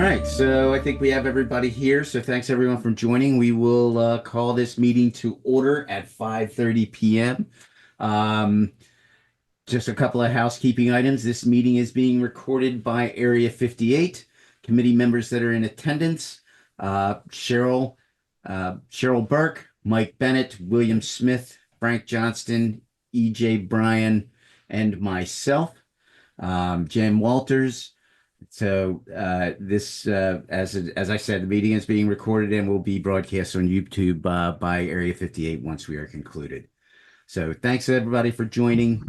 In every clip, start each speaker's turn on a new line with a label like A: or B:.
A: right, so I think we have everybody here. So thanks everyone for joining. We will call this meeting to order at 5:30 p.m. Um, just a couple of housekeeping items. This meeting is being recorded by Area 58. Committee members that are in attendance, Cheryl Burke, Mike Bennett, William Smith, Frank Johnston, E.J. Bryan, and myself, Jen Walters. So this, as I said, the meeting is being recorded and will be broadcast on YouTube by Area 58 once we are concluded. So thanks everybody for joining.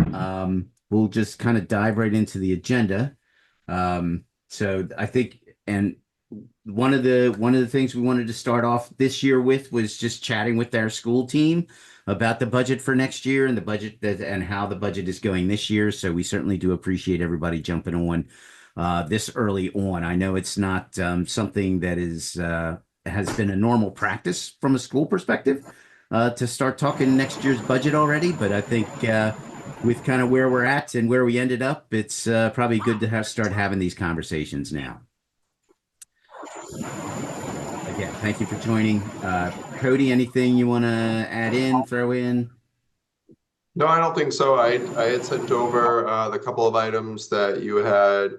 A: We'll just kind of dive right into the agenda. So I think, and one of the things we wanted to start off this year with was just chatting with our school team about the budget for next year and the budget and how the budget is going this year. So we certainly do appreciate everybody jumping on this early on. I know it's not something that has been a normal practice from a school perspective to start talking next year's budget already, but I think with kind of where we're at and where we ended up, it's probably good to start having these conversations now. Again, thank you for joining. Cody, anything you want to add in, throw in?
B: No, I don't think so. I had sent over the couple of items that you had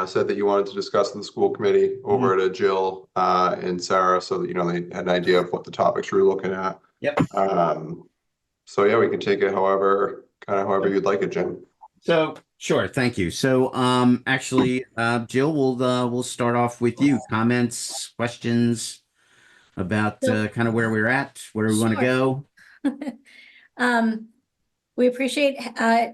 B: said that you wanted to discuss in the school committee over to Jill and Sarah, so that they had an idea of what the topics we were looking at.
A: Yep.
B: So yeah, we can take it however you'd like it, Jim.
A: So sure, thank you. So actually, Jill, we'll start off with you. Comments, questions about kind of where we're at, where we want to go.
C: We appreciate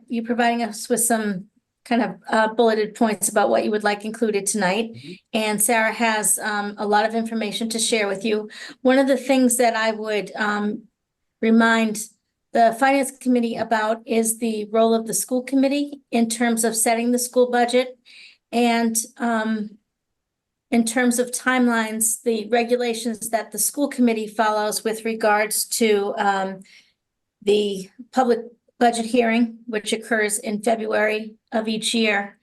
C: you providing us with some kind of bulleted points about what you would like included tonight. And Sarah has a lot of information to share with you. One of the things that I would remind the Finance Committee about is the role of the school committee in terms of setting the school budget. And in terms of timelines, the regulations that the school committee follows with regards to the public budget hearing, which occurs in February of each year,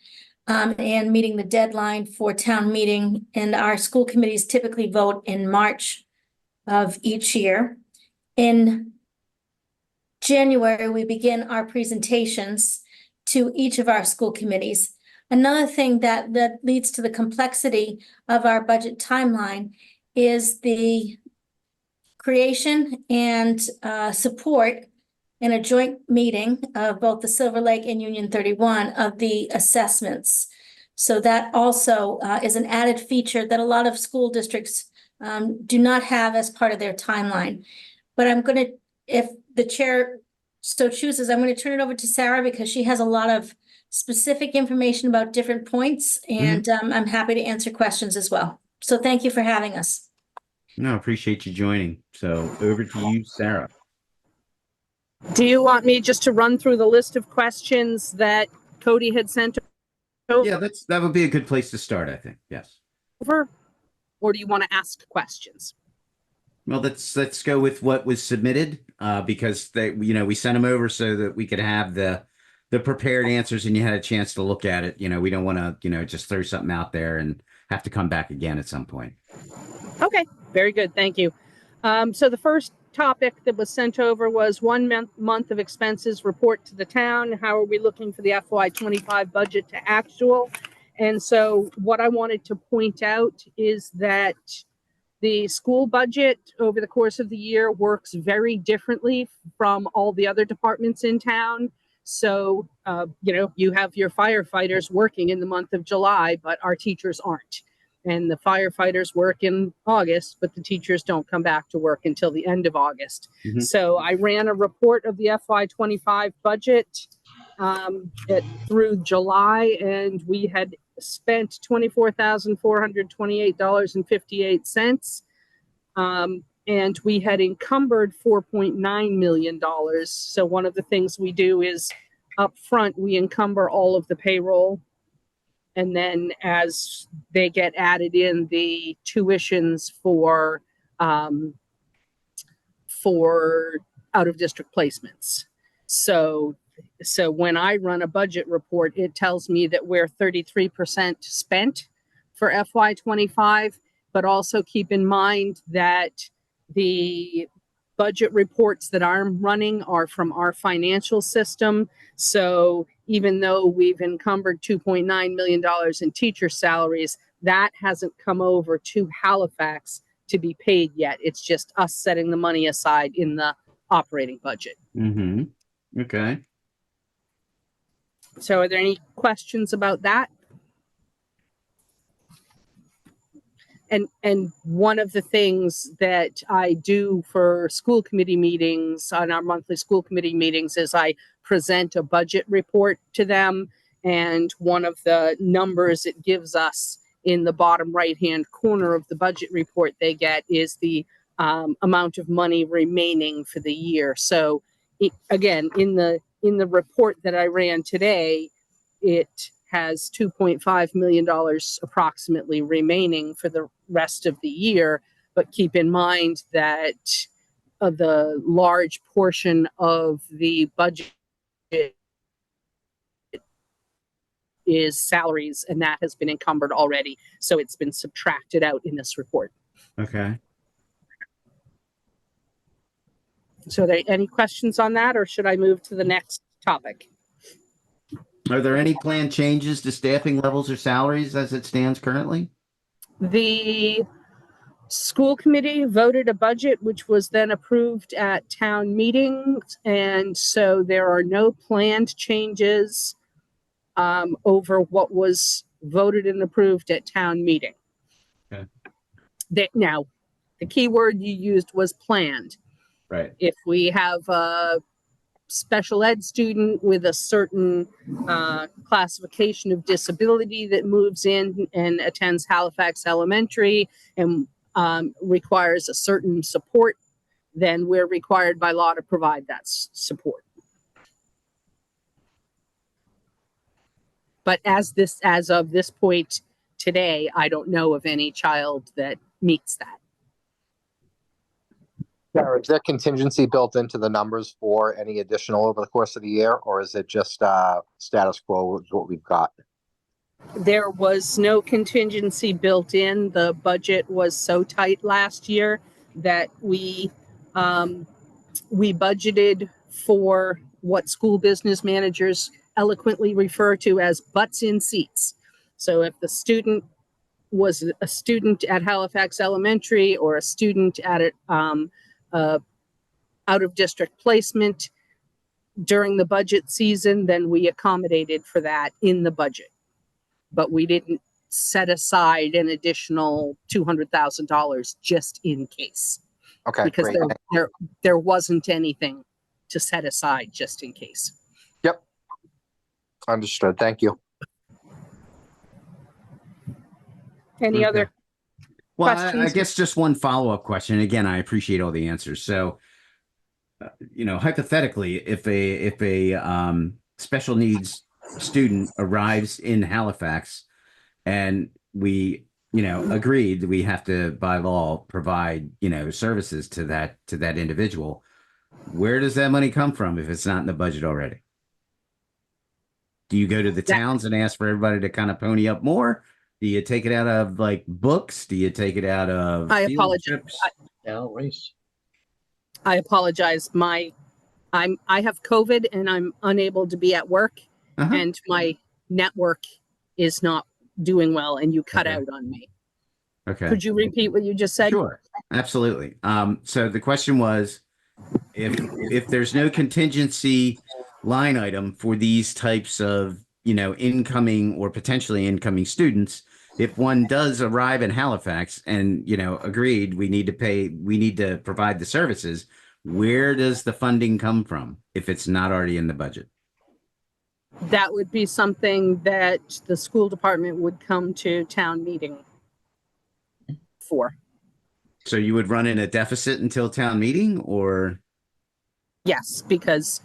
C: and meeting the deadline for town meeting. And our school committees typically vote in March of each year. In January, we begin our presentations to each of our school committees. Another thing that leads to the complexity of our budget timeline is the creation and support in a joint meeting of both the Silver Lake and Union 31 of the assessments. So that also is an added feature that a lot of school districts do not have as part of their timeline. But I'm going to, if the chair so chooses, I'm going to turn it over to Sarah because she has a lot of specific information about different points, and I'm happy to answer questions as well. So thank you for having us.
A: No, appreciate you joining. So over to you, Sarah.
D: Do you want me just to run through the list of questions that Cody had sent over?
A: Yeah, that would be a good place to start, I think. Yes.
D: Or do you want to ask questions?
A: Well, let's go with what was submitted because we sent them over so that we could have the prepared answers and you had a chance to look at it. We don't want to just throw something out there and have to come back again at some point.
D: Okay, very good. Thank you. So the first topic that was sent over was 1 month of expenses report to the town. How are we looking for the FY25 budget to actual? And so what I wanted to point out is that the school budget over the course of the year works very differently from all the other departments in town. So, you have your firefighters working in the month of July, but our teachers aren't. And the firefighters work in August, but the teachers don't come back to work until the end of August. So I ran a report of the FY25 budget through July, and we had spent $24,428.58. And we had encumbered $4.9 million. So one of the things we do is up front, we encumber all of the payroll. And then as they get added in, the tuitions for out-of-district placements. So when I run a budget report, it tells me that we're 33% spent for FY25, but also keep in mind that the budget reports that I'm running are from our financial system. So even though we've encumbered $2.9 million in teacher salaries, that hasn't come over to Halifax to be paid yet. It's just us setting the money aside in the operating budget.
A: Mm-hmm. Okay.
D: So are there any questions about that? And one of the things that I do for school committee meetings, on our monthly school committee meetings, is I present a budget report to them. And one of the numbers it gives us in the bottom right-hand corner of the budget report they get is the amount of money remaining for the year. So again, in the report that I ran today, it has $2.5 million approximately remaining for the rest of the year. But keep in mind that the large portion of the budget is salaries, and that has been encumbered already. So it's been subtracted out in this report.
A: Okay.
D: So are there any questions on that, or should I move to the next topic?
A: Are there any planned changes to staffing levels or salaries as it stands currently?
D: The school committee voted a budget, which was then approved at town meetings. And so there are no planned changes over what was voted and approved at town meeting.
A: Okay.
D: Now, the key word you used was planned.
A: Right.
D: If we have a special ed student with a certain classification of disability that moves in and attends Halifax Elementary and requires a certain support, then we're required by law to provide that support. But as of this point today, I don't know of any child that meets that.
E: Sarah, is there contingency built into the numbers for any additional over the course of the year, or is it just status quo with what we've got?
D: There was no contingency built in. The budget was so tight last year that we budgeted for what school business managers eloquently refer to as butts in seats. So if the student was a student at Halifax Elementary or a student at out of district placement during the budget season, then we accommodated for that in the budget. But we didn't set aside an additional $200,000 just in case.
E: Okay,
D: Because
E: great.
D: there wasn't anything to set aside just in case.
E: Yep. Understood. Thank you.
D: Any
A: Okay.
D: other
A: Well, I
D: questions?
A: guess just one follow-up question. Again, I appreciate all the answers. So, hypothetically, if a special needs student arrives in Halifax and we, agreed that we have to, by law, provide, services to that individual, where does that money come from if it's not in the budget already? Do you go to the towns and ask for everybody to kind of pony up more? Do you take it out of like books? Do you take it out of
D: I
A: field
D: apologize.
A: trips?
D: I apologize. I have COVID and I'm unable to be at work, and my network is not doing well, and you cut out on me.
A: Okay.
D: Could you repeat what you just said?
A: Sure. Absolutely. So the question was, if there's no contingency line item for these types of, incoming or potentially incoming students, if one does arrive in Halifax and, agreed, we need to provide the services, where does the funding come from if it's not already in the budget?
D: That would be something that the school department would come to town meeting for.
A: So you would run in a deficit until town meeting, or?
D: Yes, because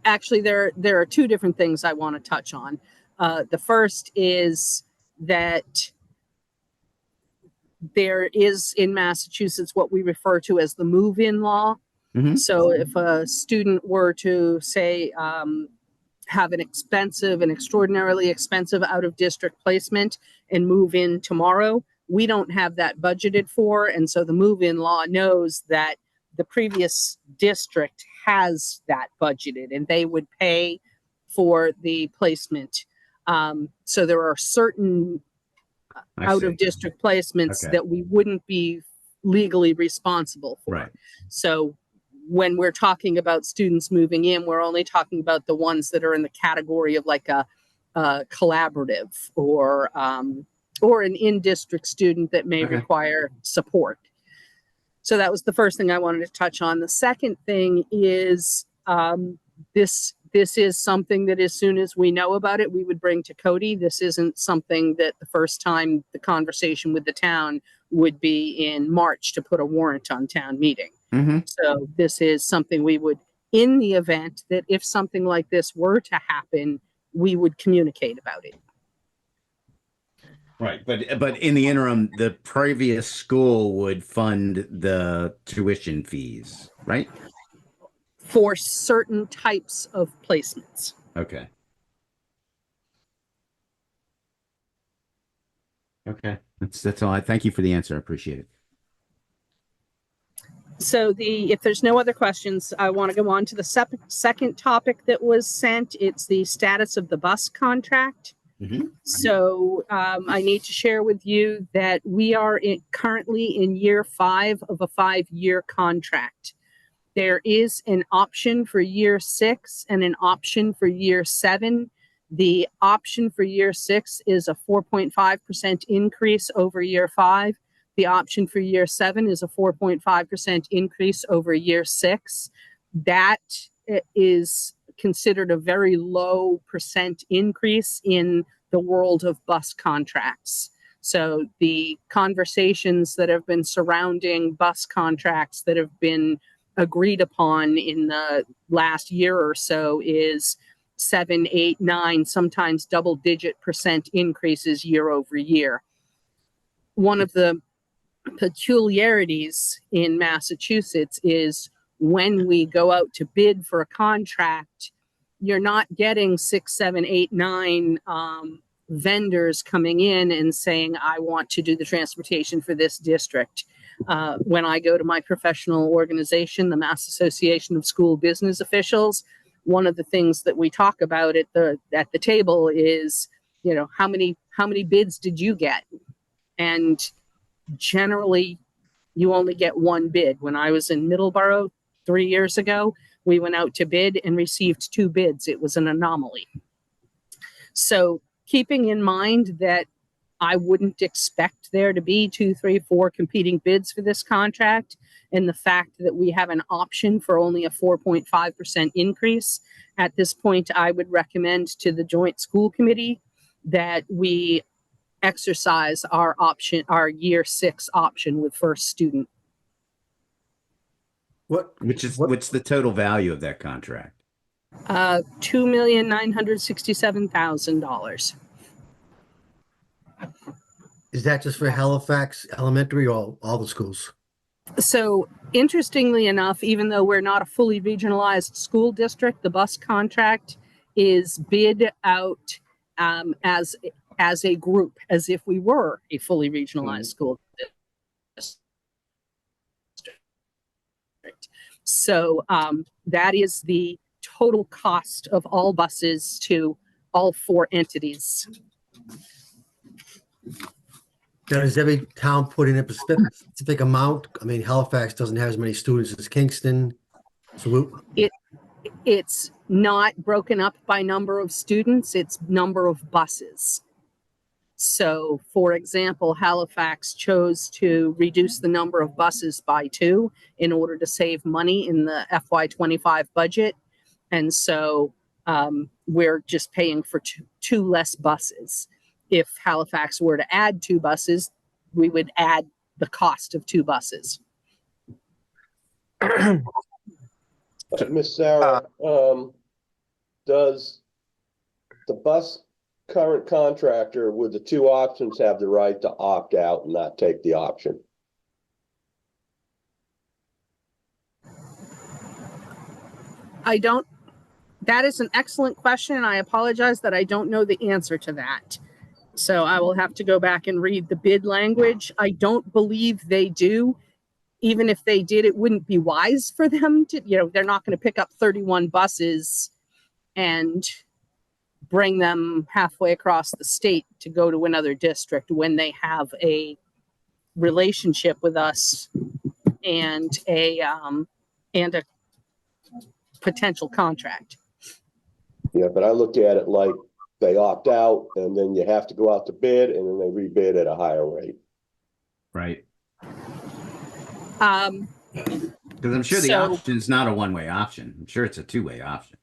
D: actually there are two different things I want to touch on. The first is that there is in Massachusetts what we refer to as the move-in law.
A: Mhm.
D: So if a student were to say have an extraordinarily expensive out of district placement and move in tomorrow. We don't have that budgeted for. And so the move in law knows that the previous district has that budgeted and they would pay for the placement. So there are certain out of district placements that we wouldn't be legally responsible for.
A: Right.
D: So when we're talking about students moving in, we're only talking about the ones that are in the category of like a collaborative or an in-district student that may require support. So that was the first thing I wanted to touch on. The second thing is this is something that as soon as we know about it, we would bring to Cody. This isn't something that the first time the conversation with the town would be in March to put a warrant on town meeting.
A: Mm-hmm.
D: So this is something we would, in the event that if something like this were to happen, we would communicate about it.
A: Right. But in the interim, the previous school would fund the tuition fees, right?
D: For certain types of placements.
A: Okay. Okay. That's all. Thank you for the answer. I appreciate it.
D: So if there's no other questions, I want to go on to the second topic that was sent. It's the status of the bus contract.
A: Mm-hmm.
D: So I need to share with you that we are currently in year 5 of a 5-year contract. There is an option for year 6 and an option for year 7. The option for year 6 is a 4.5% increase over year 5. The option for year 7 is a 4.5% increase over year 6. That is considered a very low percent increase in the world of bus contracts. So the conversations that have been surrounding bus contracts that have been agreed upon in the last year or so is 7, 8, 9, sometimes double-digit percent increases year over year. One of the peculiarities in Massachusetts is when we go out to bid for a contract, you're not getting 6, 7, 8, 9 vendors coming in and saying, I want to do the transportation for this district. When I go to my professional organization, the Mass Association of School Business Officials, one of the things that we talk about at the table is, you know, how many bids did you get? And generally, you only get one bid. When I was in Middleborough 3 years ago, we went out to bid and received 2 bids. It was an anomaly. So keeping in mind that I wouldn't expect there to be 2, 3, 4 competing bids for this contract, and the fact that we have an option for only a 4.5% increase, at this point, I would recommend to the Joint School Committee that we exercise our option, our year 6 option with first student.
A: What's the total value of that contract?
D: $2,967,000.
F: Is that just for Halifax Elementary or all the schools?
D: So interestingly enough, even though we're not a fully regionalized school district, the bus contract is bid out as a group, as if we were a fully regionalized school district. So that is the total cost of all buses to all 4 entities.
F: Now, does every town put in a specific amount? I mean, Halifax doesn't have as many students as Kingston. So
D: it's not broken up by number of students, it's number of buses. So, for example, Halifax chose to reduce the number of buses by 2 in order to save money in the FY25 budget. And so we're just paying for two less buses. If Halifax were to add 2 buses, we would add the cost of 2 buses.
G: Miss Sarah, does the bus current contractor with the 2 options have the right to opt out and not take the option?
D: That is an excellent question, and I apologize that I don't know the answer to that. So I will have to go back and read the bid language. I don't believe they do. Even if they did, it wouldn't be wise for them to, they're not going to pick up 31 buses and bring them halfway across the state to go to another district when they have a relationship with us and a potential contract.
G: Yeah, but I look at it like they opt out and then you have to go out to bid and then they rebid at a higher rate.
A: Right.
D: Um,
A: Because I'm sure the
D: So-
A: option is not a one-way option. I'm sure it's a two-way option.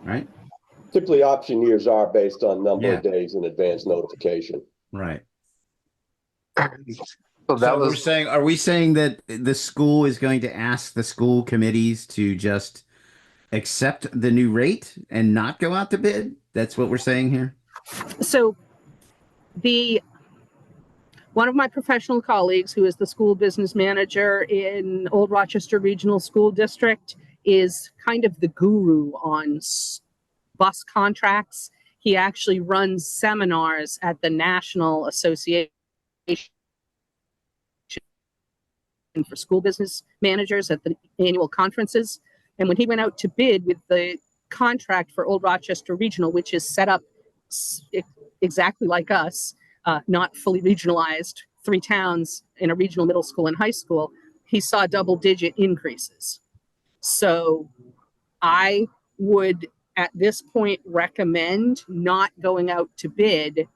A: Right?
G: Typically, option years are based on number
A: Yeah.
G: of days in advance notification.
A: Right.
E: So that
A: So
E: was
A: are we saying that the school is going to ask the school committees to just accept the new rate and not go out to bid? That's what we're saying here?
D: So one of my professional colleagues, who is the school business manager in Old Rochester Regional School District, is kind of the guru on bus contracts. He actually runs seminars at the National Association for School Business Managers at the annual conferences. And when he went out to bid with the contract for Old Rochester Regional, which is set up exactly like us, not fully regionalized, 3 towns in a regional middle school and high school, he saw double-digit increases. So I would, at this point, recommend not going out to bid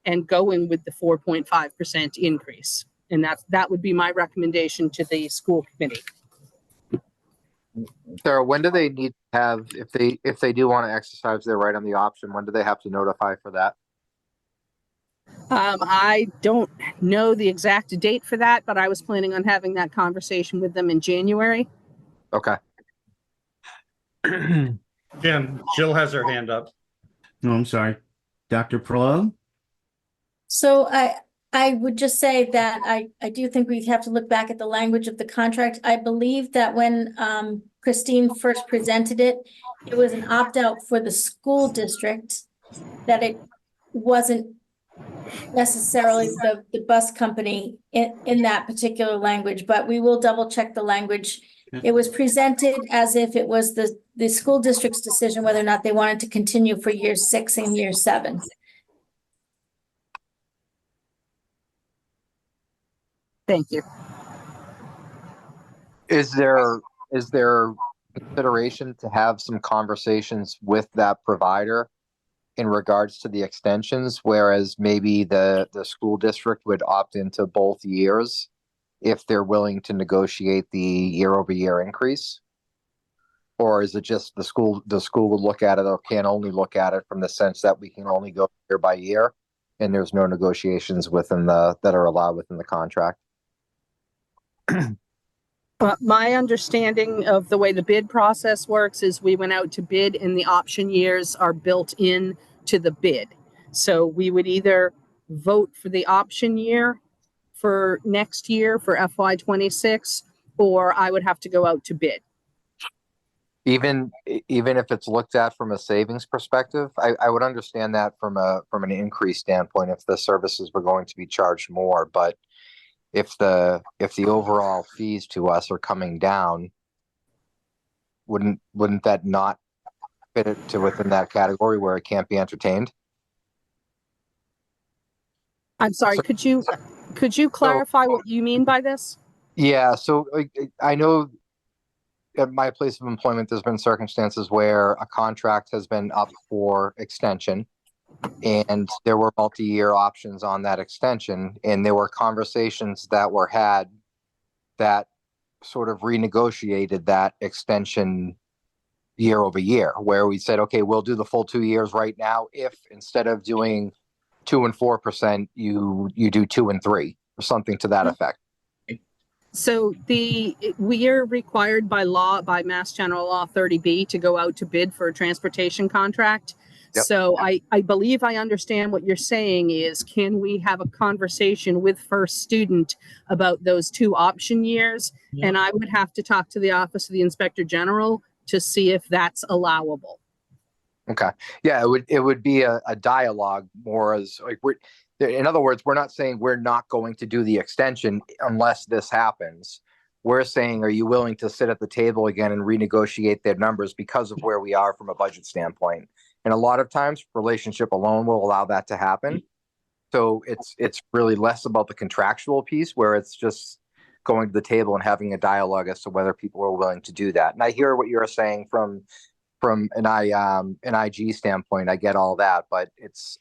D: and going with the 4.5% increase. And that would be my recommendation to the school committee.
E: Sarah, when do they need to have, if they do want to exercise their right on the option, when do they have to notify for that?
D: I don't know the exact date for that, but I was planning on having that conversation with them in January.
E: Okay.
H: Jim, Jill has her hand up.
A: No, I'm sorry. Dr. Perlow?
C: So I would just say that I do think we have to look back at the language of the contract. I believe that when Christine first presented it, it was an opt-out for the school district, that it wasn't necessarily the bus company in that particular language, but we will double check the language. It was presented as if it was the school district's decision whether or not they wanted to continue for year 6 and year 7.
D: Thank you.
E: Is there consideration to have some conversations with that provider in regards to the extensions, whereas maybe the school district would opt into both years if they're willing to negotiate the year-over-year increase? Or is it just the school will look at it or can only look at it from the sense that we can only go year by year and there's no negotiations that are allowed within the contract?
D: My understanding of the way the bid process works is we went out to bid and the option years are built in to the bid. So we would either vote for the option year for next year for FY26, or I would have to go out to bid.
E: Even if it's looked at from a savings perspective, I would understand that from an increase standpoint if the services were going to be charged more, but if the overall fees to us are coming down, wouldn't that not fit it to within that category where it can't be entertained?
D: I'm sorry, could you clarify what you mean by this?
E: Yeah, so I know at my place of employment, there's been circumstances where a contract has been up for extension and there were multi-year options on that extension, and there were conversations that were had that sort of renegotiated that extension year over year, where we said, okay, we'll do the full 2 years right now if instead of doing 2 and 4%, you do 2 and 3 or something to that effect.
D: So we are required by law, by Mass General Law 30B, to go out to bid for a transportation contract.
E: Yep.
D: So I believe I understand what you're saying is, can we have a conversation with First Student about those 2 option years?
F: Yeah.
D: And I would have to talk to the Office of the Inspector General to see if that's allowable.
E: Okay. Yeah, it would be a dialogue more as like in other words, we're not saying we're not going to do the extension unless this happens. We're saying, are you willing to sit at the table again and renegotiate their numbers because of where we are from a budget standpoint? And a lot of times relationship alone will allow that to happen. So it's really less about the contractual piece where it's just going to the table and having a dialogue as to whether people are willing to do that. And I hear what you're saying from an IG standpoint. I get all that, but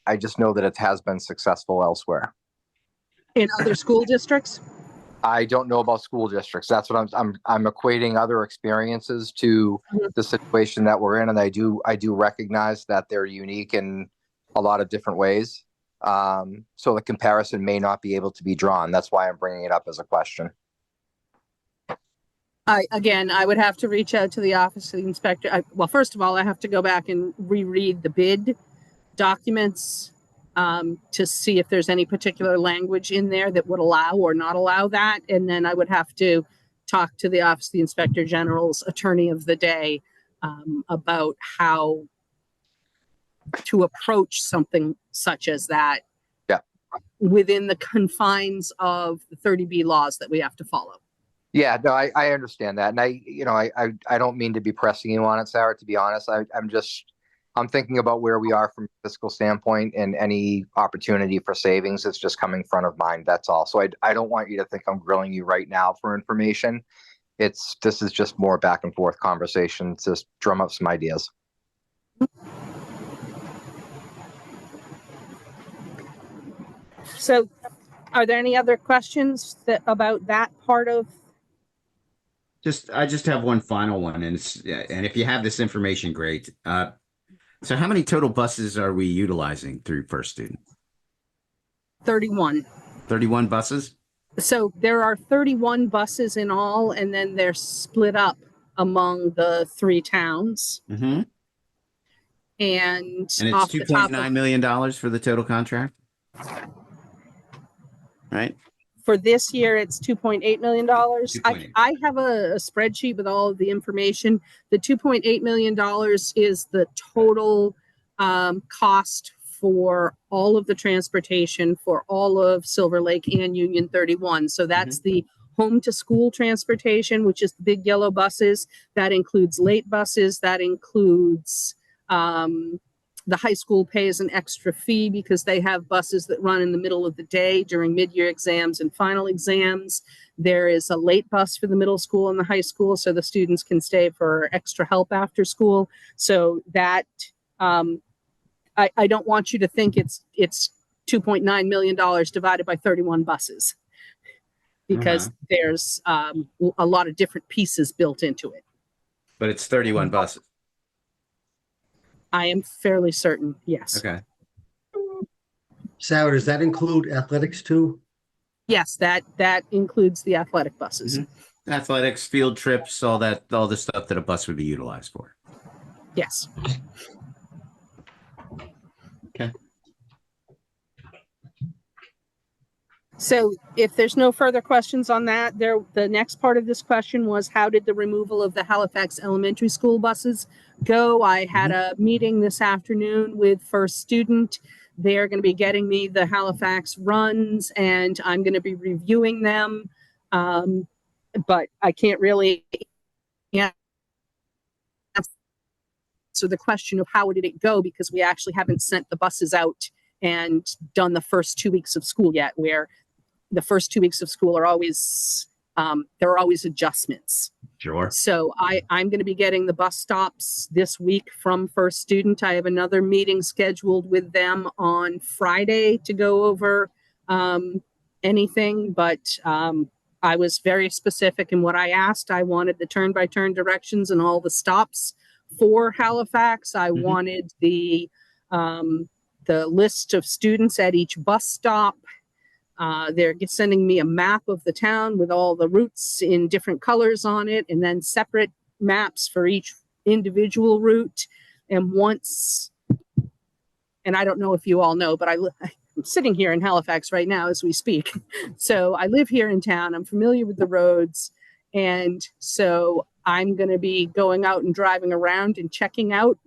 E: I just know that it has been successful elsewhere.
D: In other school districts?
E: I don't know about school districts. That's what I'm equating other experiences to the situation that we're in, and I do recognize that they're unique in a lot of different ways. So the comparison may not be able to be drawn. That's why I'm bringing it up as a question.
D: I would have to reach out to the Office of the Inspector. Well, first of all, I have to go back and reread the bid documents to see if there's any particular language in there that would allow or not allow that. And then I would have to talk to the Office of the Inspector General's attorney of the day about how to approach something such as that.
E: Yeah.
D: Within the confines of the 30B laws that we have to follow.
E: Yeah, no, I understand that. And I don't mean to be pressing you on it, Sarah, to be honest. I'm thinking about where we are from a fiscal standpoint, and any opportunity for savings is just coming front of mind. That's all. So I don't want you to think I'm grilling you right now for information. This is just more back and forth conversation to drum up some ideas.
D: So are there any other questions about that part of?
A: I just have one final one, and if you have this information, great. So how many total buses are we utilizing through First Student?
D: 31.
A: 31 buses?
D: So there are 31 buses in all, and then they're split up among the 3 towns.
A: Mm-hmm.
D: And
A: it's $2.9 million for the total contract, right?
D: For this year, it's $2.8 million. I have a spreadsheet with all of the information. The $2.8 million is the total cost for all of the transportation for all of Silver Lake and Union 31. So that's the home to school transportation, which is the big yellow buses. That includes late buses. That includes the high school pays an extra fee because they have buses that run in the middle of the day during mid-year exams and final exams. There is a late bus for the middle school and the high school, so the students can stay for extra help after school. So that I don't want you to think it's $2.9 million divided by 31 buses, because there's a lot of different pieces built into it.
A: But it's 31 buses.
D: I am fairly certain, yes.
A: Okay.
F: Sarah, does that include athletics too?
D: Yes, that includes the athletic buses.
A: Athletics, field trips, all the stuff that a bus would be utilized for.
D: Yes.
A: Okay.
D: So if there's no further questions on that, the next part of this question was, how did the removal of the Halifax elementary school buses go? I had a meeting this afternoon with First Student. They're going to be getting me the Halifax runs, and I'm going to be reviewing them. But I can't really answer the question of how did it go, because we actually haven't sent the buses out and done the first 2 weeks of school yet, where the first 2 weeks of school are always, there are always adjustments.
A: Sure.
D: So I'm going to be getting the bus stops this week from First Student. I have another meeting scheduled with them on Friday to go over anything, but I was very specific in what I asked. I wanted the turn-by-turn directions and all the stops for Halifax. I wanted the list of students at each bus stop. They're sending me a map of the town with all the routes in different colors on it, and then separate maps for each individual route. And once and I don't know if you all know, but I'm sitting here in Halifax right now as we speak. So I live here in town. I'm familiar with the roads. And so I'm going to be going out and driving around and checking out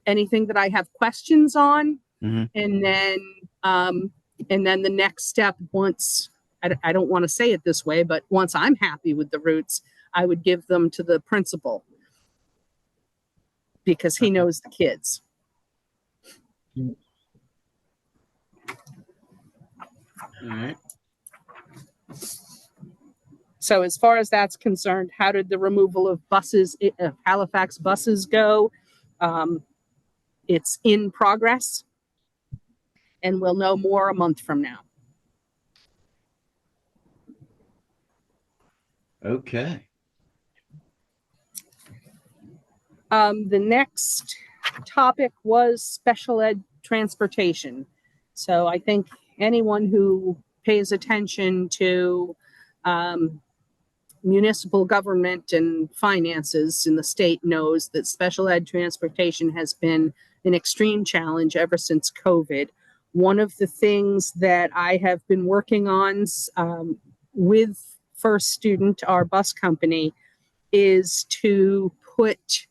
D: anything that I have questions on.
A: Mhm.
D: And then the next step, once, I don't want to say it this way, but once I'm happy with the routes, I would give them to the principal because he knows the kids.
A: All right.
D: So as far as that's concerned, how did the removal of buses, Halifax buses go? It's in progress, and we'll know more a month from now.
A: Okay.
D: The next topic was special ed transportation. So I think anyone who pays attention to municipal government and finances in the state knows that special ed transportation has been an extreme challenge ever since COVID. One of the things that I have been working on with First Student, our bus company, is to put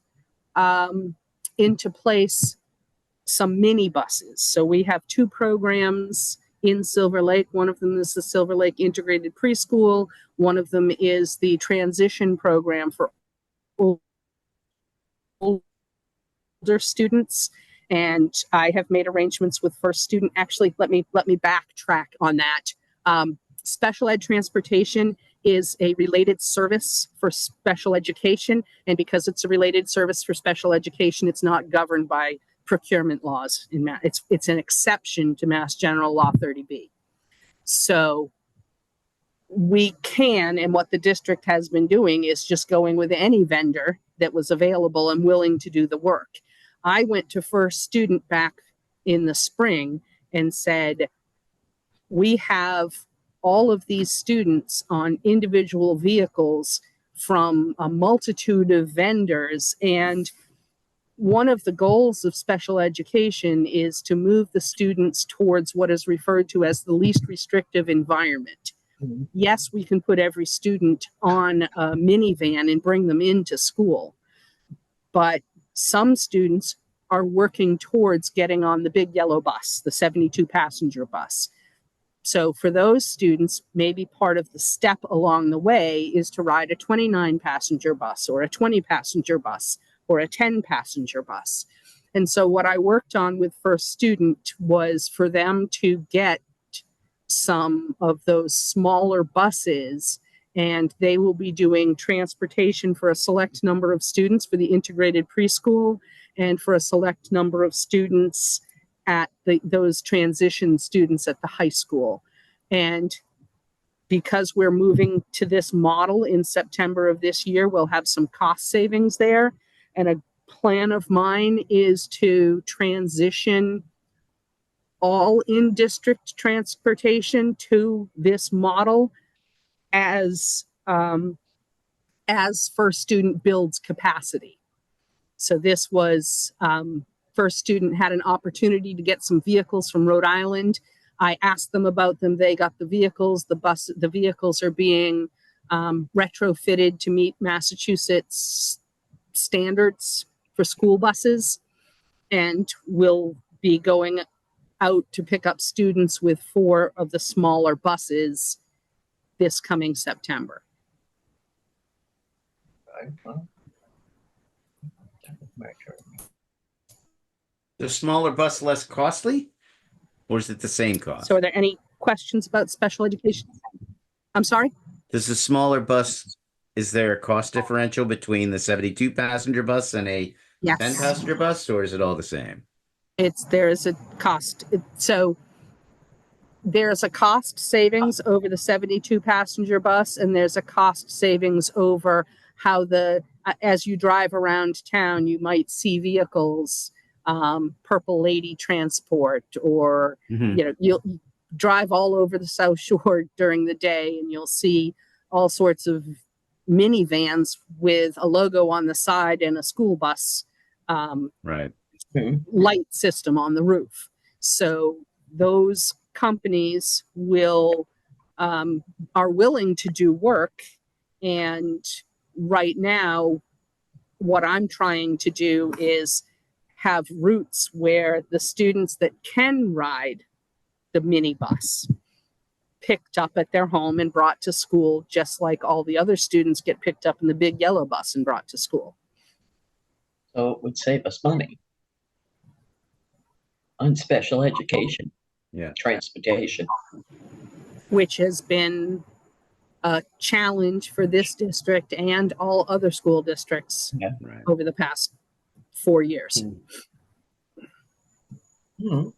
D: into place some mini buses. So we have 2 programs in Silver Lake. One of them is the Silver Lake Integrated Preschool. One of them is the transition program for older students. And I have made arrangements with First Student. Actually, let me backtrack on that. Special ed transportation is a related service for special education. And because it's a related service for special education, it's not governed by procurement laws. It's an exception to Mass General Law 30B. So we can, and what the district has been doing is just going with any vendor that was available and willing to do the work. I went to First Student back in the spring and said, we have all of these students on individual vehicles from a multitude of vendors. And one of the goals of special education is to move the students towards what is referred to as the least restrictive environment. Mm-hmm. Yes, we can put every student on a minivan and bring them into school, but some students are working towards getting on the big yellow bus, the 72 passenger bus. So for those students, maybe part of the step along the way is to ride a 29 passenger bus or a 20 passenger bus or a 10 passenger bus. And so what I worked on with First Student was for them to get some of those smaller buses, and they will be doing transportation for a select number of students for the integrated preschool and for a select number of students at those transition students at the high school. And because we're moving to this model in September of this year, we'll have some cost savings there. And a plan of mine is to transition all in-district transportation to this model as First Student builds capacity. So this was First Student had an opportunity to get some vehicles from Rhode Island. I asked them about them. They got the vehicles. The vehicles are being retrofitted to meet Massachusetts standards for school buses, and will be going out to pick up students with 4 of the smaller buses this coming September.
A: The smaller bus less costly, or is it the same cost?
D: So are there any questions about special education? I'm sorry?
A: Does the smaller bus, is there a cost differential between the 72 passenger bus and a
D: Yes.
A: 10 passenger bus, or is it all the same?
D: There is a cost. So there's a cost savings over the 72 passenger bus, and there's a cost savings over how as you drive around town, you might see vehicles, Purple Lady Transport, or, you'll drive all over the South Shore during the day and you'll see all sorts of minivans with a logo on the side and a school bus.
A: Right.
D: light system on the roof. So those companies will are willing to do work. And right now, what I'm trying to do is have routes where the students that can ride the minibus picked up at their home and brought to school, just like all the other students get picked up in the big yellow bus and brought to school.
I: So it would save us money on special education, transportation.
D: Which has been a challenge for this district and all other school districts
A: Right.
D: over the past 4 years.
I: Hmm.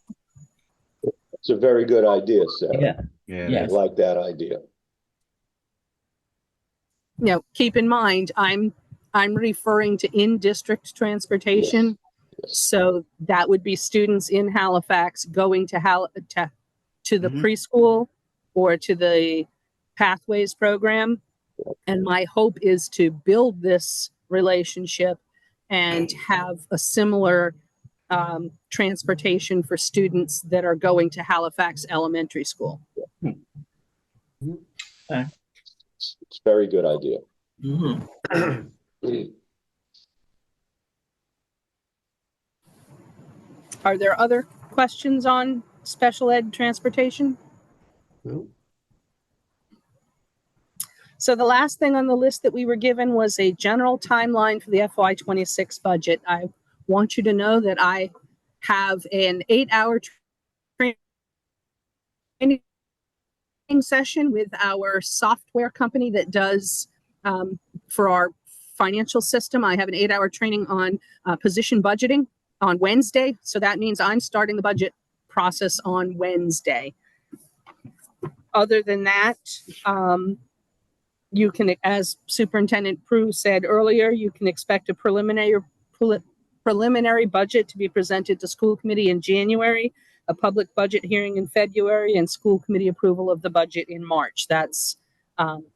G: It's a very good idea, Sarah.
I: Yeah.
A: Yeah.
G: I like that idea.
D: Now, keep in mind, I'm referring to in-district transportation.
G: Yes.
D: So that would be students in Halifax going to the
A: Mhm.
D: preschool or to the Pathways program. And my hope is to build this relationship and have a similar transportation for students that are going to Halifax Elementary School.
G: It's a very good idea.
D: Are there other questions on special ed transportation?
F: No.
D: So the last thing on the list that we were given was a general timeline for the FY26 budget. I want you to know that I have an 8-hour training session with our software company that does for our financial system. I have an 8-hour training on position budgeting on Wednesday. So that means I'm starting the budget process on Wednesday. Other than that, you can, as Superintendent Prue said earlier, you can expect a preliminary budget to be presented to school committee in January, a public budget hearing in February, and school committee approval of the budget in March. That's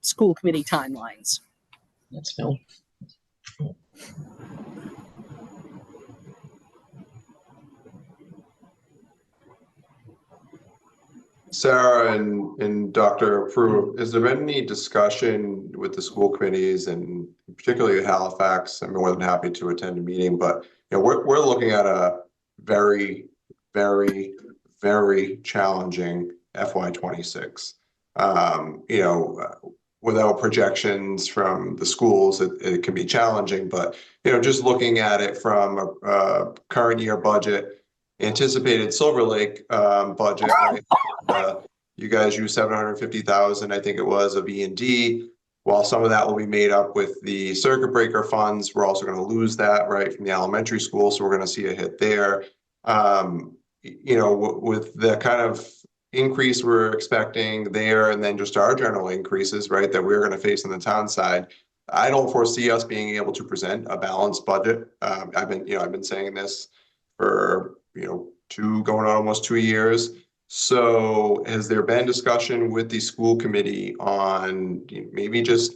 D: school committee timelines.
I: That's Phil.
B: Sarah and Dr. Prue, has there been any discussion with the school committees and particularly Halifax? I'm more than happy to attend a meeting, but we're looking at a very, very, very challenging FY26. Without projections from the schools, it can be challenging, but just looking at it from a current year budget, anticipated Silver Lake budget, right? You guys use 750,000, I think it was, of E&D. While some of that will be made up with the circuit breaker funds, we're also going to lose that, right, from the elementary school. So we're going to see a hit there. With the kind of increase we're expecting there, and then just our general increases, right, that we're going to face on the town side, I don't foresee us being able to present a balanced budget. I've been saying this for going on almost 2 years. So has there been discussion with the school committee on maybe just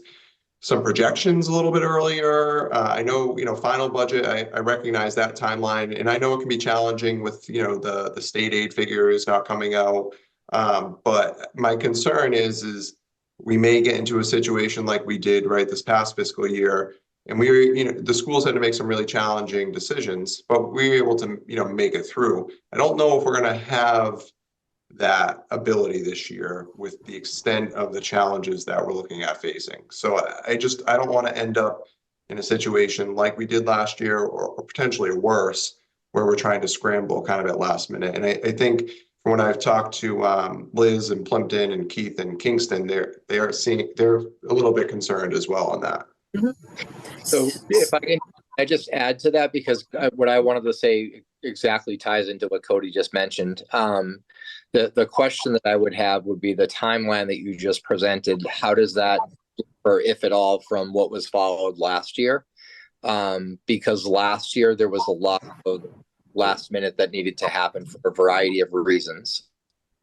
B: some projections a little bit earlier? I know, final budget, I recognize that timeline, and I know it can be challenging with, the state aid figures not coming out. But my concern is we may get into a situation like we did right this past fiscal year. And the schools had to make some really challenging decisions, but we were able to, make it through. I don't know if we're going to have that ability this year with the extent of the challenges that we're looking at facing. So I don't want to end up in a situation like we did last year or potentially worse, where we're trying to scramble kind of at last minute. And I think from when I've talked to Liz and Plimpton and Keith and Kingston, they're a little bit concerned as well on that.
J: So if I just add to that, because what I wanted to say exactly ties into what Cody just mentioned. The question that I would have would be the timeline that you just presented. How does that differ, if at all, from what was followed last year? Because last year there was a lot of last minute that needed to happen for a variety of reasons.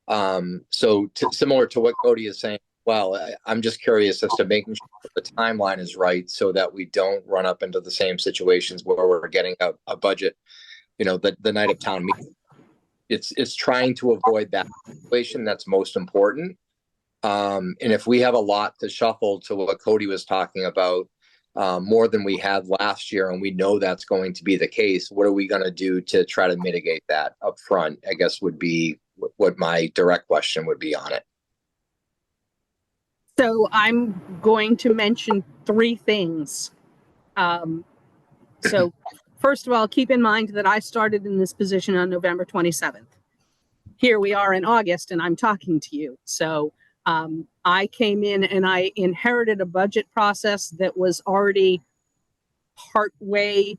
J: Similar to what Cody is saying, well, I'm just curious as to making sure the timeline is right so that we don't run up into the same situations where we're getting a budget the night of town meeting. It's trying to avoid that situation. That's most important. And if we have a lot to shuffle, to what Cody was talking about, more than we had last year, and we know that's going to be the case, what are we going to do to try to mitigate that up front, I guess would be what my direct question would be on it.
D: So I'm going to mention 3 things. So first of all, keep in mind that I started in this position on November 27th. Here we are in August and I'm talking to you. So I came in and I inherited a budget process that was already partway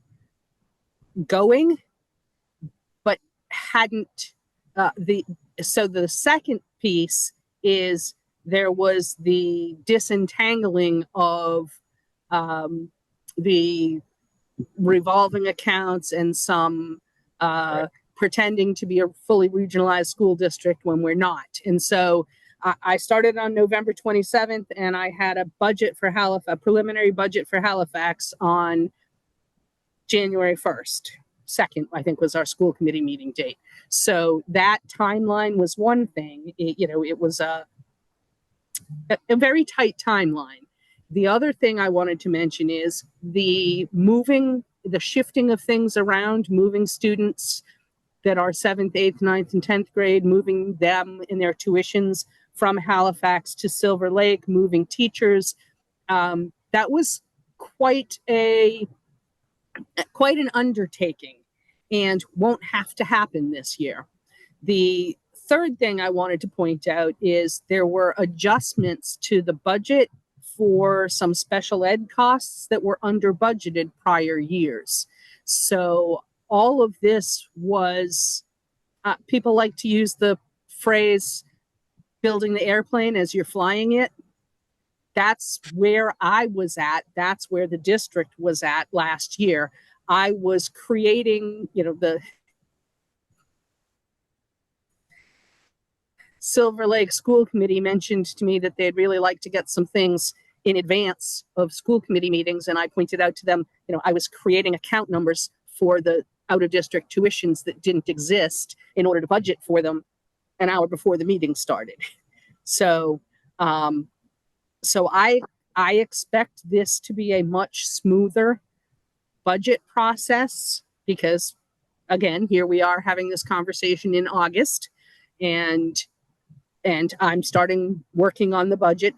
D: going, but hadn't so the second piece is there was the disentangling of the revolving accounts and some pretending to be a fully regionalized school district when we're not. And so I started on November 27th and I had a budget for Halifax, a preliminary budget for Halifax on January 1st. 2nd, I think, was our school committee meeting date. So that timeline was one thing. It was a very tight timeline. The other thing I wanted to mention is the shifting of things around, moving students that are 7th, 8th, 9th, and 10th grade, moving them in their tuitions from Halifax to Silver Lake, moving teachers. That was quite an undertaking and won't have to happen this year. The third thing I wanted to point out is there were adjustments to the budget for some special ed costs that were under budgeted prior years. So all of this was, people like to use the phrase building the airplane as you're flying it. That's where I was at. That's where the district was at last year. I was creating, the Silver Lake School Committee mentioned to me that they'd really like to get some things in advance of school committee meetings. And I pointed out to them, I was creating account numbers for the out of district tuitions that didn't exist in order to budget for them an hour before the meeting started. So I expect this to be a much smoother budget process because, again, here we are having this conversation in August, and I'm starting working on the budget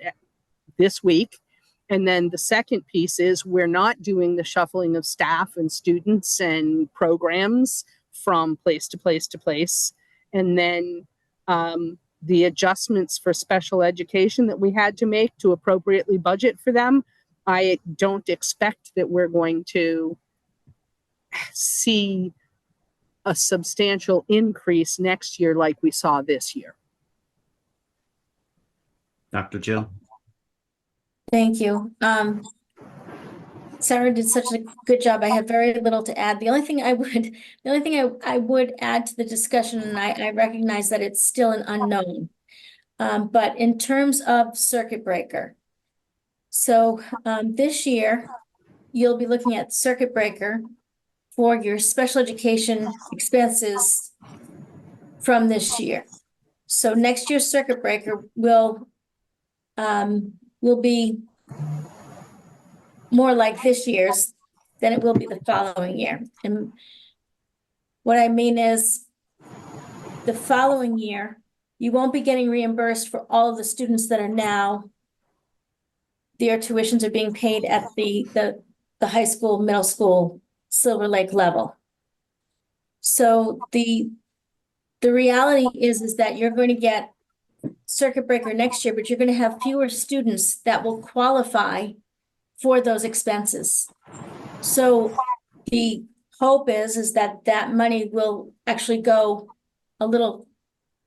D: this week. And then the second piece is we're not doing the shuffling of staff and students and programs from place to place to place. And then the adjustments for special education that we had to make to appropriately budget for them, I don't expect that we're going to see a substantial increase next year like we saw this year.
A: Dr. Jill?
C: Thank you. Sarah did such a good job. I have very little to add. The only thing I would add to the discussion, and I recognize that it's still an unknown, but in terms of circuit breaker. So this year, you'll be looking at circuit breaker for your special education expenses from this year. So next year's circuit breaker will be more like this year's than it will be the following year. And what I mean is the following year, you won't be getting reimbursed for all of the students that are now, their tuitions are being paid at the high school, middle school, Silver Lake level. So the reality is that you're going to get circuit breaker next year, but you're going to have fewer students that will qualify for those expenses. So the hope is that that money will actually go a little,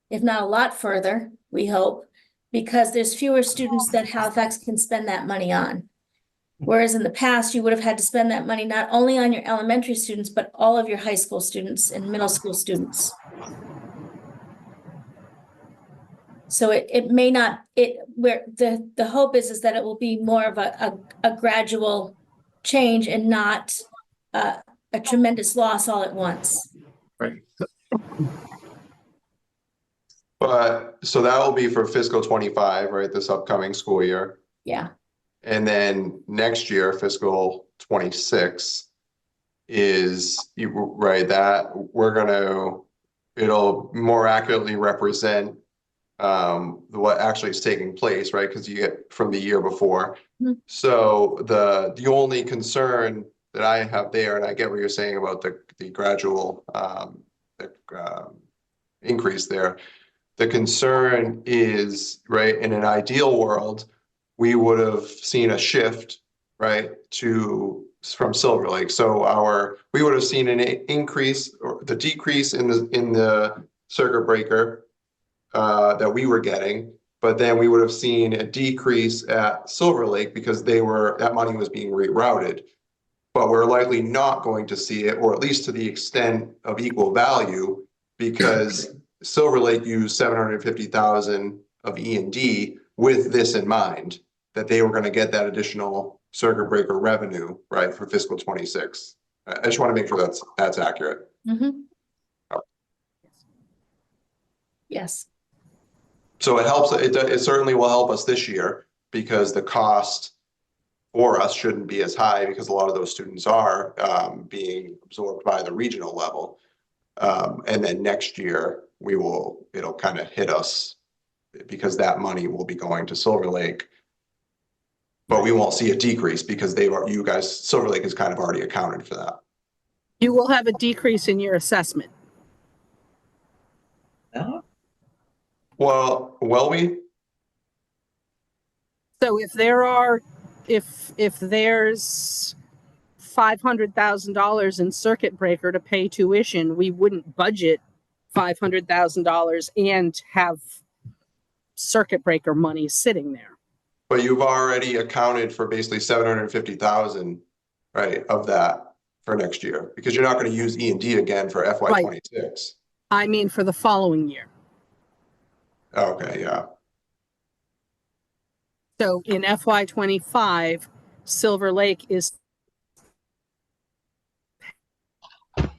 C: if not a lot further, we hope, because there's fewer students that Halifax can spend that money on. Whereas in the past, you would have had to spend that money not only on your elementary students, but all of your high school students and middle school students. So it may not, where the hope is that it will be more of a gradual change and not a tremendous loss all at once.
J: Right.
B: But, so that will be for fiscal 25, right, this upcoming school year.
C: Yeah,
B: And then next year, fiscal 26 is, right, that we're gonna, it'll more accurately represent what actually is taking place, right? Because you get from the year before.
C: Mhm.
B: So the only concern that I have there, and I get what you're saying about the gradual increase there. The concern is, right, in an ideal world, we would have seen a shift, right, from Silver Lake. So we would have seen an increase or the decrease in the circuit breaker that we were getting, but then we would have seen a decrease at Silver Lake because that money was being rerouted. But we're likely not going to see it, or at least to the extent of equal value, because Silver Lake used 750,000 of E&D with this in mind, that they were going to get that additional circuit breaker revenue, right, for fiscal 26. I just want to make sure that's accurate.
C: mm-hmm. Yes,
B: So it helps, it certainly will help us this year because the cost for us shouldn't be as high because a lot of those students are being absorbed by the regional level. And then next year it'll kind of hit us because that money will be going to Silver Lake. But we won't see a decrease because Silver Lake has kind of already accounted for that.
D: You will have a decrease in your assessment.
I: No?
B: Well, will we?
D: So if there's $500,000 in circuit breaker to pay tuition, we wouldn't budget $500,000 and have circuit breaker money sitting there.
B: But you've already accounted for basically 750,000, right, of that for next year, because you're not going to use E&D again for FY 26.
D: I mean, for the following year.
B: Okay, yeah.
D: So in FY 25, Silver Lake is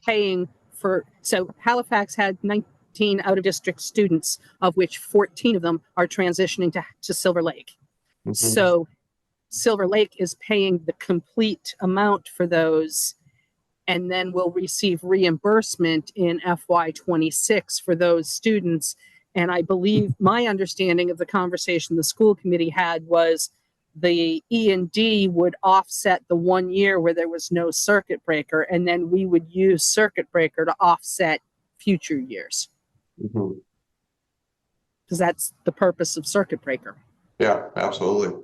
D: paying for, so Halifax had 19 out-of-district students, of which 14 of them are transitioning to Silver Lake.
B: Mhm.
D: So Silver Lake is paying the complete amount for those, and then will receive reimbursement in FY 26 for those students. And I believe my understanding of the conversation the school committee had was the E&D would offset the 1 year where there was no circuit breaker, and then we would use circuit breaker to offset future years.
B: Mhm.
D: Because that's the purpose of circuit breaker.
B: Yeah, absolutely.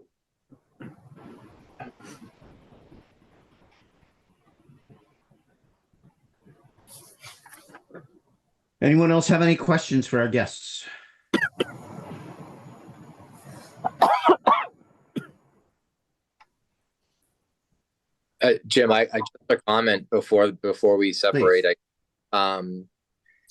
A: Anyone else have any questions for our guests?
J: Jim, I just a comment before we separate.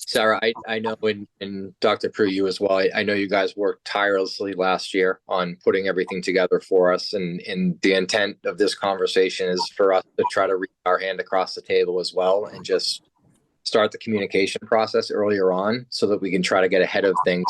J: Sarah, I know and Dr. Prue, you as well. I know you guys worked tirelessly last year on putting everything together for us, and the intent of this conversation is for us to try to reach our hand across the table as well, and just start the communication process earlier on so that we can try to get ahead of things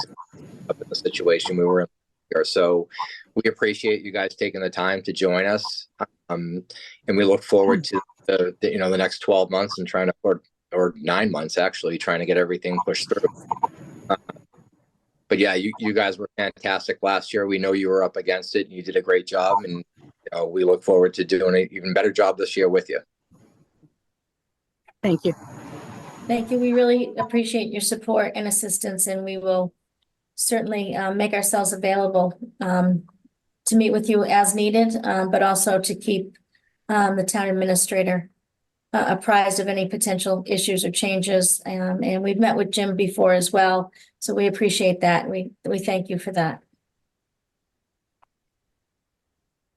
J: up in the situation we were in here. So we appreciate you guys taking the time to join us, and we look forward to the next 12 months and trying to or 9 months actually trying to get everything pushed through. But yeah, you guys were fantastic last year. We know you were up against it and you did a great job, and we look forward to doing an even better job this year with you.
D: Thank you.
C: thank you. We really appreciate your support and assistance, and we will certainly make ourselves available to meet with you as needed, but also to keep the town administrator apprised of any potential issues or changes. And we've met with Jim before as well, so we appreciate that. We thank you for that.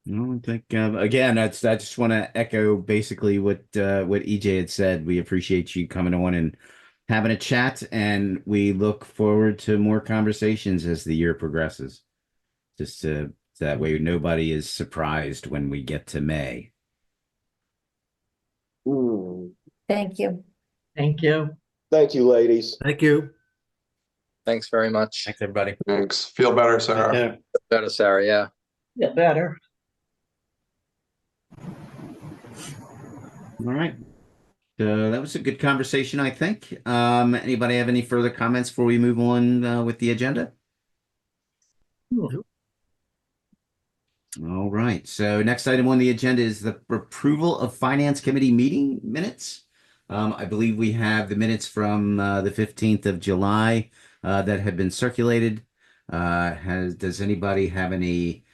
A: No, I think again, I just want to echo basically what EJ had said. We appreciate you coming on and having a chat, and we look forward to more conversations as the year progresses. Just that way nobody is surprised when we get to May.
C: Thank you.
I: Thank you.
G: Thank you, ladies.
F: Thank you.
J: Thanks very much.
A: Thanks, everybody.
B: Thanks. Feel better, Sarah.
H: Yeah.
J: Better, Sarah. Yeah.
I: Yeah, better.
A: All right. That was a good conversation, I think. Anybody have any further comments before we move on with the agenda? All right. So next item on the agenda is the approval of Finance Committee meeting minutes. I believe we have the minutes from the 15th of July that have been circulated. Does anybody have any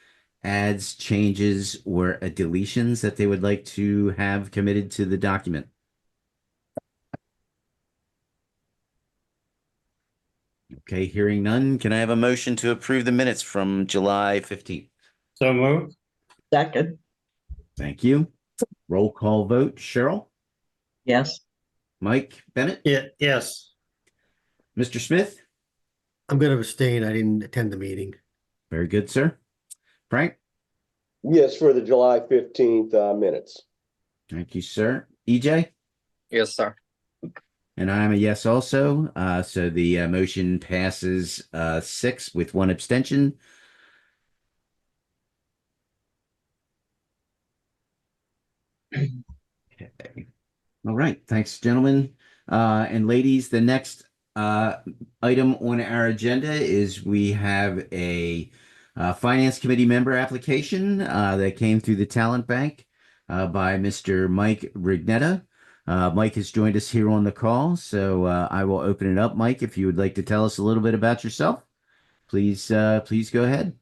A: adds, changes, or deletions that they would like to have committed to the document? Okay, hearing none, can I have a motion to approve the minutes from July 15th?
H: So moved.
I: Second,
A: Thank you. Roll call vote. Cheryl?
I: yes.
A: Mike Bennett?
H: Yeah, yes.
A: Mr. Smith?
F: I'm going to abstain. I didn't attend the meeting.
A: Very good, sir. Frank?
G: Yes, for the July 15th minutes.
A: Thank you, sir. EJ?
J: Yes, sir.
A: And I'm a yes also. So the motion passes 6 with 1 abstention. Okay. All right. Thanks, gentlemen and ladies. The next item on our agenda is we have a Finance Committee member application that came through the Talent Bank by Mr. Mike Rignetta. Mike has joined us here on the call, so I will open it up. Mike, if you would like to tell us a little bit about yourself, please go ahead.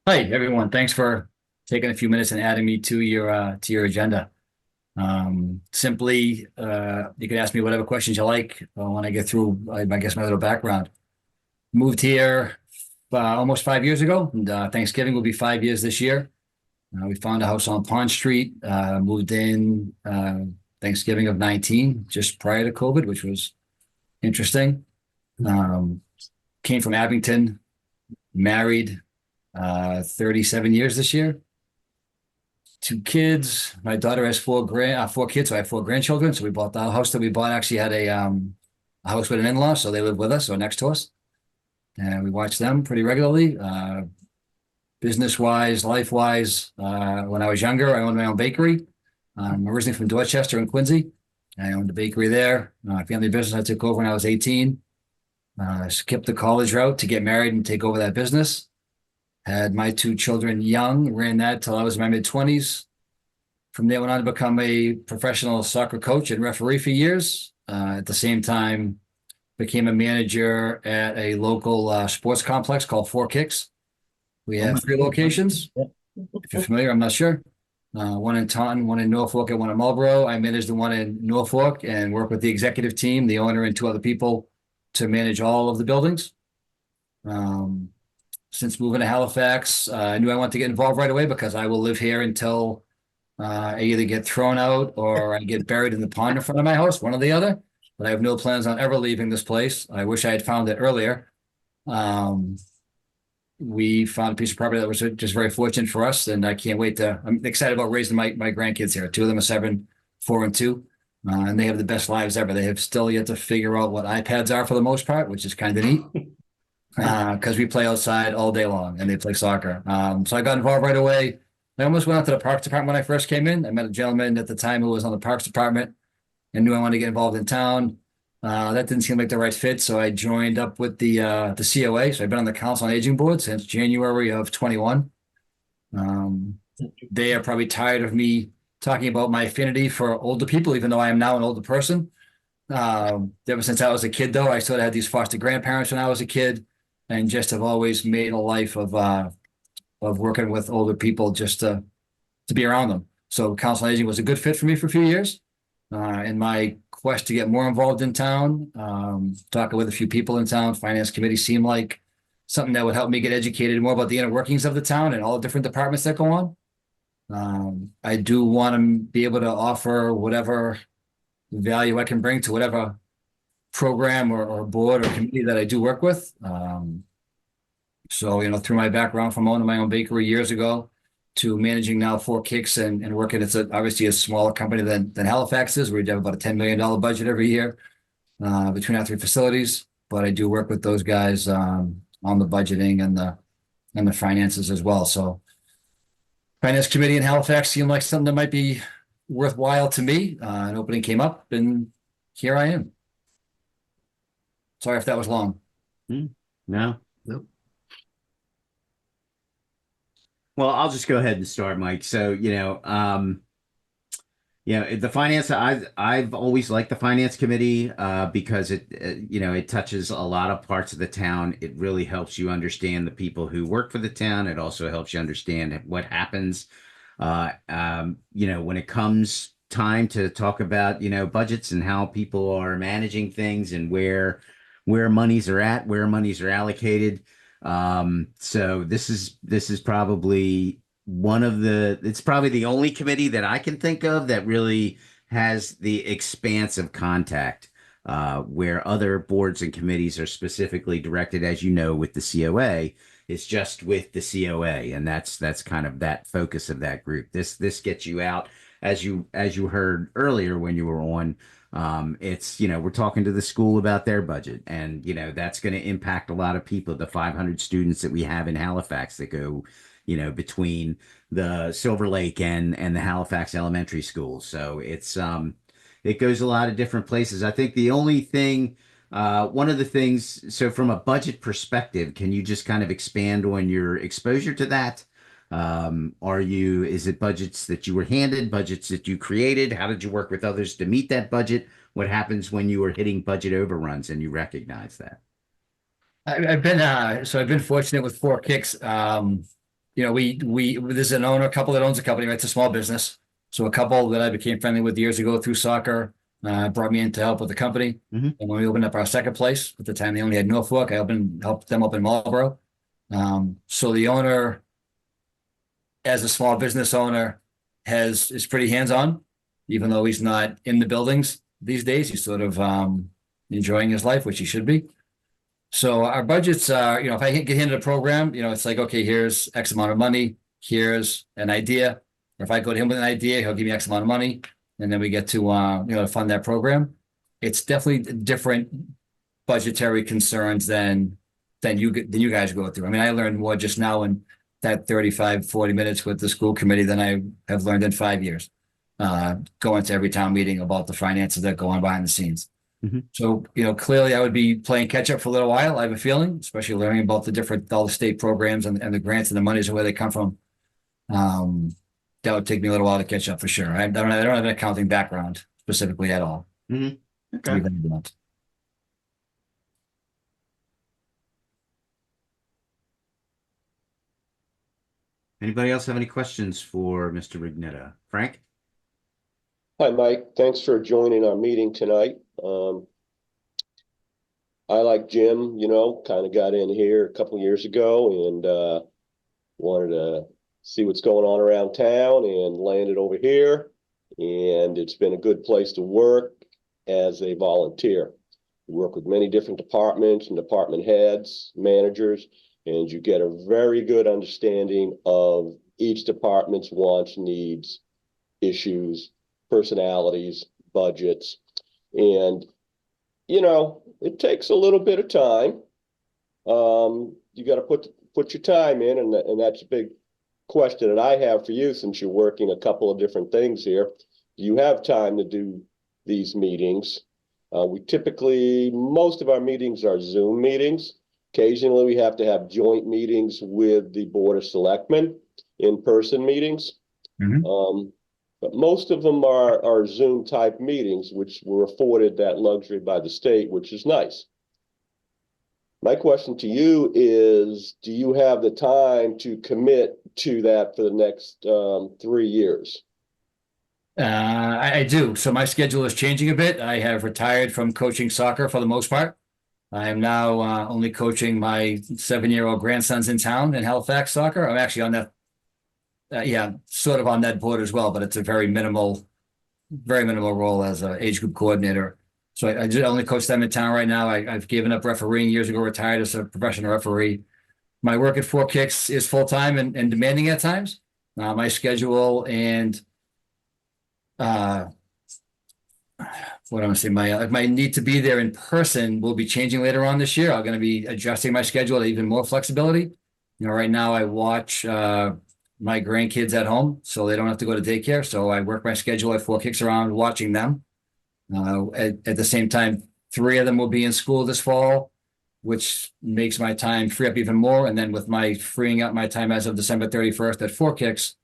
K: Hi, everyone. Thanks for taking a few minutes and adding me to your agenda. Simply, you can ask me whatever questions you like when I get through, I guess, my little background. Moved here almost 5 years ago, and Thanksgiving will be 5 years this year. We found a house on Pond Street, moved in Thanksgiving of 19, just prior to COVID, which was interesting. Came from Abington, married 37 years this year. 2 kids. My daughter has 4 kids, so I have 4 grandchildren. So we bought the house that we bought actually had a house with an in-law, so they live with us or next to us. And we watch them pretty regularly. Business-wise, life-wise, when I was younger, I owned my own bakery. I'm originally from Dorchester and Quincy. I owned a bakery there. Family business I took over when I was 18. Skipped the college route to get married and take over that business. Had my 2 children young, ran that till I was in my mid-20s. From there, went on to become a professional soccer coach and referee for years. At the same time, became a manager at a local sports complex called Four Kicks. We have 3 locations. If you're familiar, I'm not sure. One in Taunton, one in Norfolk, and one in Marlborough. I manage the one in Norfolk and work with the executive team, the owner, and 2 other people to manage all of the buildings. Since moving to Halifax, I knew I wanted to get involved right away because I will live here until I either get thrown out or I get buried in the pond in front of my house, one or the other. But I have no plans on ever leaving this place. I wish I had found it earlier. We found a piece of property that was just very fortunate for us, and I can't wait I'm excited about raising my grandkids here. 2 of them are 7, 4, and 2. And they have the best lives ever. They have still yet to figure out what iPads are for the most part, which is kind of neat. Because we play outside all day long and they play soccer. So I got involved right away. I almost went out to the Parks Department when I first came in. I met a gentleman at the time who was on the Parks Department and knew I wanted to get involved in town. That didn't seem like the right fit, so I joined up with the COA. So I've been on the Council on Aging Board since January of 21. They are probably tired of me talking about my affinity for older people, even though I am now an older person. Ever since I was a kid, though, I sort of had these foster grandparents when I was a kid, and just have always made a life of working with older people just to be around them. So Council on Aging was a good fit for me for a few years. In my quest to get more involved in town, talking with a few people in town, Finance Committee seemed like something that would help me get educated more about the inner workings of the town and all the different departments that go on. I do want to be able to offer whatever value I can bring to whatever program or board or committee that I do work with. So, through my background from owning my own bakery years ago to managing now Four Kicks and working, it's obviously a smaller company than Halifax is. We have about a $10 million budget every year. between our three facilities, but I do work with those guys on the budgeting and the finances as well. So Finance Committee in Halifax seemed like something that might be worthwhile to me. An opening came up and here I am. Sorry if that was long.
A: No?
F: Nope.
A: Well, I'll just go ahead and start, Mike. So, the finance, I've always liked the finance committee because it touches a lot of parts of the town. It really helps you understand the people who work for the town. It also helps you understand what happens when it comes time to talk about, budgets and how people are managing things and where monies are at, where monies are allocated. So this is probably it's probably the only committee that I can think of that really has the expanse of contact, where other boards and committees are specifically directed, as you know, with the COA. It's just with the COA, and that's kind of that focus of that group. This gets you out, as you heard earlier when you were on. It's, we're talking to the school about their budget, and, that's going to impact a lot of people, the 500 students that we have in Halifax that go, between the Silver Lake and the Halifax elementary schools. So it goes a lot of different places. I think the only thing, one of the things, so from a budget perspective, can you just kind of expand on your exposure to that? Is it budgets that you were handed, budgets that you created? How did you work with others to meet that budget? What happens when you are hitting budget overruns and you recognize that?
K: I've been fortunate with Four Kicks. There's a couple that owns a company, right? It's a small business. So a couple that I became friendly with years ago through soccer brought me in to help with the company.
A: Mm-hmm.
K: And when we opened up our second place, at the time they only had Norfolk, I helped them up in Marlborough. So the owner, as a small business owner, is pretty hands-on, even though he's not in the buildings these days. He's sort of enjoying his life, which he should be. So our budgets are, if I get handed a program, it's like, okay, here's X amount of money, here's an idea. Or if I go to him with an idea, he'll give me X amount of money, and then we get to fund that program. It's definitely different budgetary concerns than you guys go through. I mean, I learned more just now in that 35, 40 minutes with the school committee than I have learned in 5 years, going to every town meeting about the finances that go on behind the scenes.
A: Mm-hmm.
K: So, clearly I would be playing catch up for a little while. I have a feeling, especially learning about all the state programs and the grants and the monies and where they come from. That would take me a little while to catch up for sure. I don't have an accounting background specifically at all.
A: Mm-hmm. Okay. Anybody else have any questions for Mr. Rignetta? Frank?
G: Hi, Mike. Thanks for joining our meeting tonight. I, like Jim, kind of got in here a couple years ago and wanted to see what's going on around town and landed over here. And it's been a good place to work as a volunteer. You work with many different departments and department heads, managers, and you get a very good understanding of each department's wants, needs, issues, personalities, budgets. And, it takes a little bit of time. You got to put your time in, and that's a big question that I have for you, since you're working a couple of different things here. Do you have time to do these meetings? Most of our meetings are Zoom meetings. Occasionally we have to have joint meetings with the Board of Selectmen, in-person meetings.
K: Mm-hmm.
G: But most of them are Zoom type meetings, which were afforded that luxury by the state, which is nice. My question to you is, do you have the time to commit to that for the next 3 years?
K: I do. So my schedule is changing a bit. I have retired from coaching soccer for the most part. I am now only coaching my 7-year-old grandsons in town in Halifax soccer. I'm actually on that, sort of on that board as well, but it's a very minimal role as an age group coordinator. So I only coach them in town right now. I've given up refereeing years ago, retired as a professional referee. My work at Four Kicks is full-time and demanding at times. My schedule and what I'm gonna say, my need to be there in person will be changing later on this year. I'm gonna be adjusting my schedule to even more flexibility. You know, right now I watch my grandkids at home, so they don't have to go to daycare. So I work my schedule at 4 Kicks around watching them. At the same time, 3 of them will be in school this fall, which makes my time free up even more. And then with my freeing up my time as of December 31st at 4 Kicks,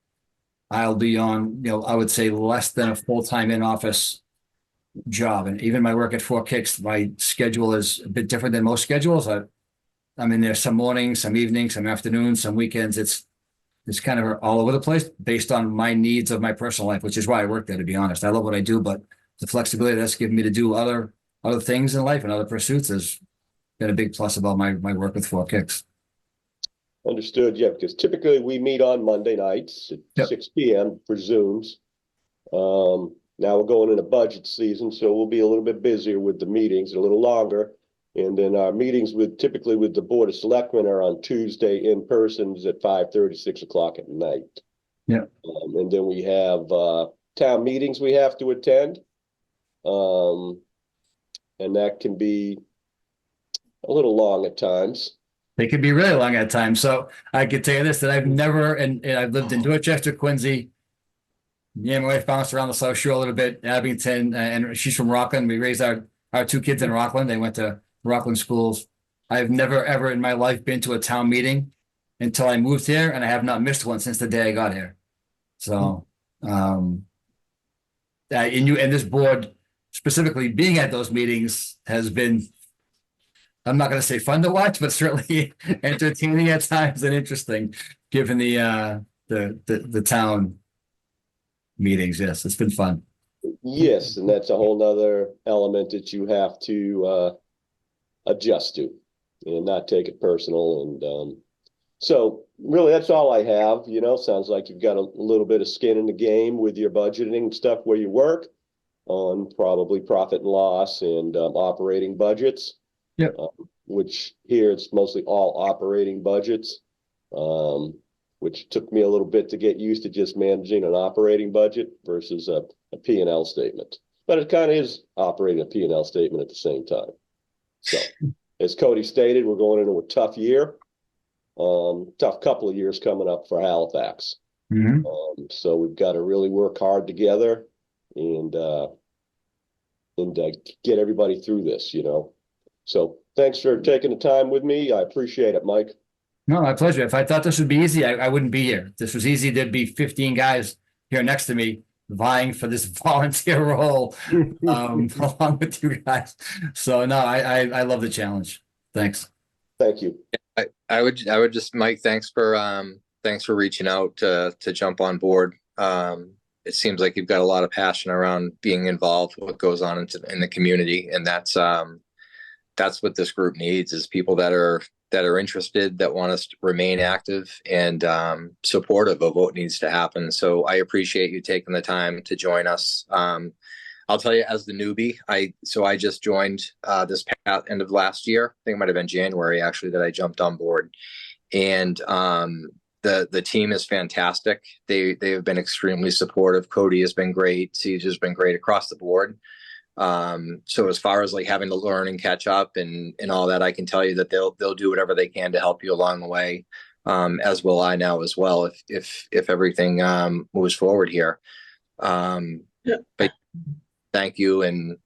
K: I'll be on, I would say less than a full-time in-office job. And even my work at 4 Kicks, my schedule is a bit different than most schedules. I'm in there some mornings, some evenings, some afternoons, some weekends. It's kind of all over the place based on my needs of my personal life, which is why I work there, to be honest. I love what I do, but the flexibility that's given me to do other things in life and other pursuits has been a big plus about my work with 4 Kicks.
G: Understood, yeah, because typically we meet on Monday nights at
K: Yep.
G: 6 p.m. for Zooms. Now we're going into budget season, so we'll be a little bit busier with the meetings, a little longer. And then our meetings typically with the Board of Selectmen are on Tuesday in persons at 5:30, 6 o'clock at night.
K: Yeah.
G: And then we have town meetings we have to attend. And that can be a little long at times.
K: They could be really long at times. So I could tell you this, that I've never, and I've lived in Dorchester, Quincy. Yeah, my wife bounced around the South Shore a little bit, Abington, and she's from Rockland. We raised our 2 kids in Rockland. They went to Rockland schools. I've never, ever in my life been to a town meeting until I moved here, and I have not missed one since the day I got here. So, and this board, specifically being at those meetings, has been, I'm not going to say fun to watch, but certainly entertaining at times and interesting, given the town meetings. Yes, it's been fun.
G: Yes, and that's a whole nother element that you have to adjust to and not take it personal. And so really that's all I have. Sounds like you've got a little bit of skin in the game with your budgeting stuff where you work on probably profit and loss and operating budgets.
K: Yep.
G: Which here it's mostly all operating budgets, which took me a little bit to get used to just managing an operating budget versus a P&L statement. But it kind of is operating a P&L statement at the same time. So as Cody stated, we're going into a tough year, tough couple of years coming up for Halifax.
K: Mm-hmm.
G: So we've got to really work hard together and get everybody through this, So thanks for taking the time with me. I appreciate it, Mike.
K: No, my pleasure. If I thought this would be easy, I wouldn't be here. If this was easy, there'd be 15 guys here next to me vying for this volunteer role along with you guys. So no, I love the challenge. Thanks.
G: Thank you.
J: I would just, Mike, thanks for reaching out to jump on board. It seems like you've got a lot of passion around being involved with what goes on in the community, and that's what this group needs, is people that are interested, that want us to remain active and supportive of what needs to happen. So I appreciate you taking the time to join us. I'll tell you, as the newbie, I just joined this end of last year. I think it might have been January actually that I jumped on board, and the team is fantastic. They have been extremely supportive. Cody has been great. Siege has been great across the board. So as far as like having to learn and catch up and all that, I can tell you that they'll do whatever they can to help you along the way, as will I now as well, if everything moves forward here. But thank you, and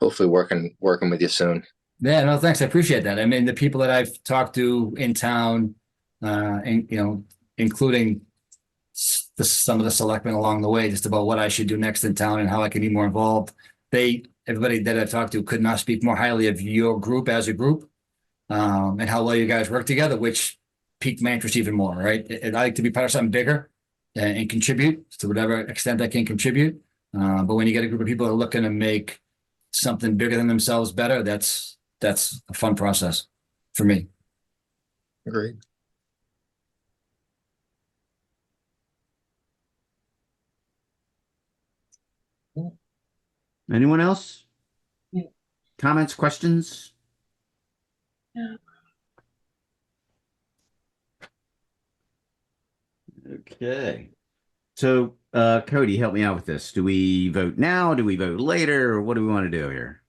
J: hopefully working with you soon.
K: Yeah, no, thanks. I appreciate that. I mean, the people that I've talked to in town, and including some of the selectmen along the way, just about what I should do next in town and how I can be more involved. Everybody that I've talked to could not speak more highly of your group as a group, and how well you guys work together, which piqued my interest even more, right? I like to be part of something bigger and contribute to whatever extent I can contribute. But when you get a group of people that are looking to make something bigger than themselves better, that's a fun process for me.
J: Agreed.
A: Anyone else? Comments, questions? Okay. So, Cody, help me out with this. Do we vote now? Do we vote later? Or what do we want to do here?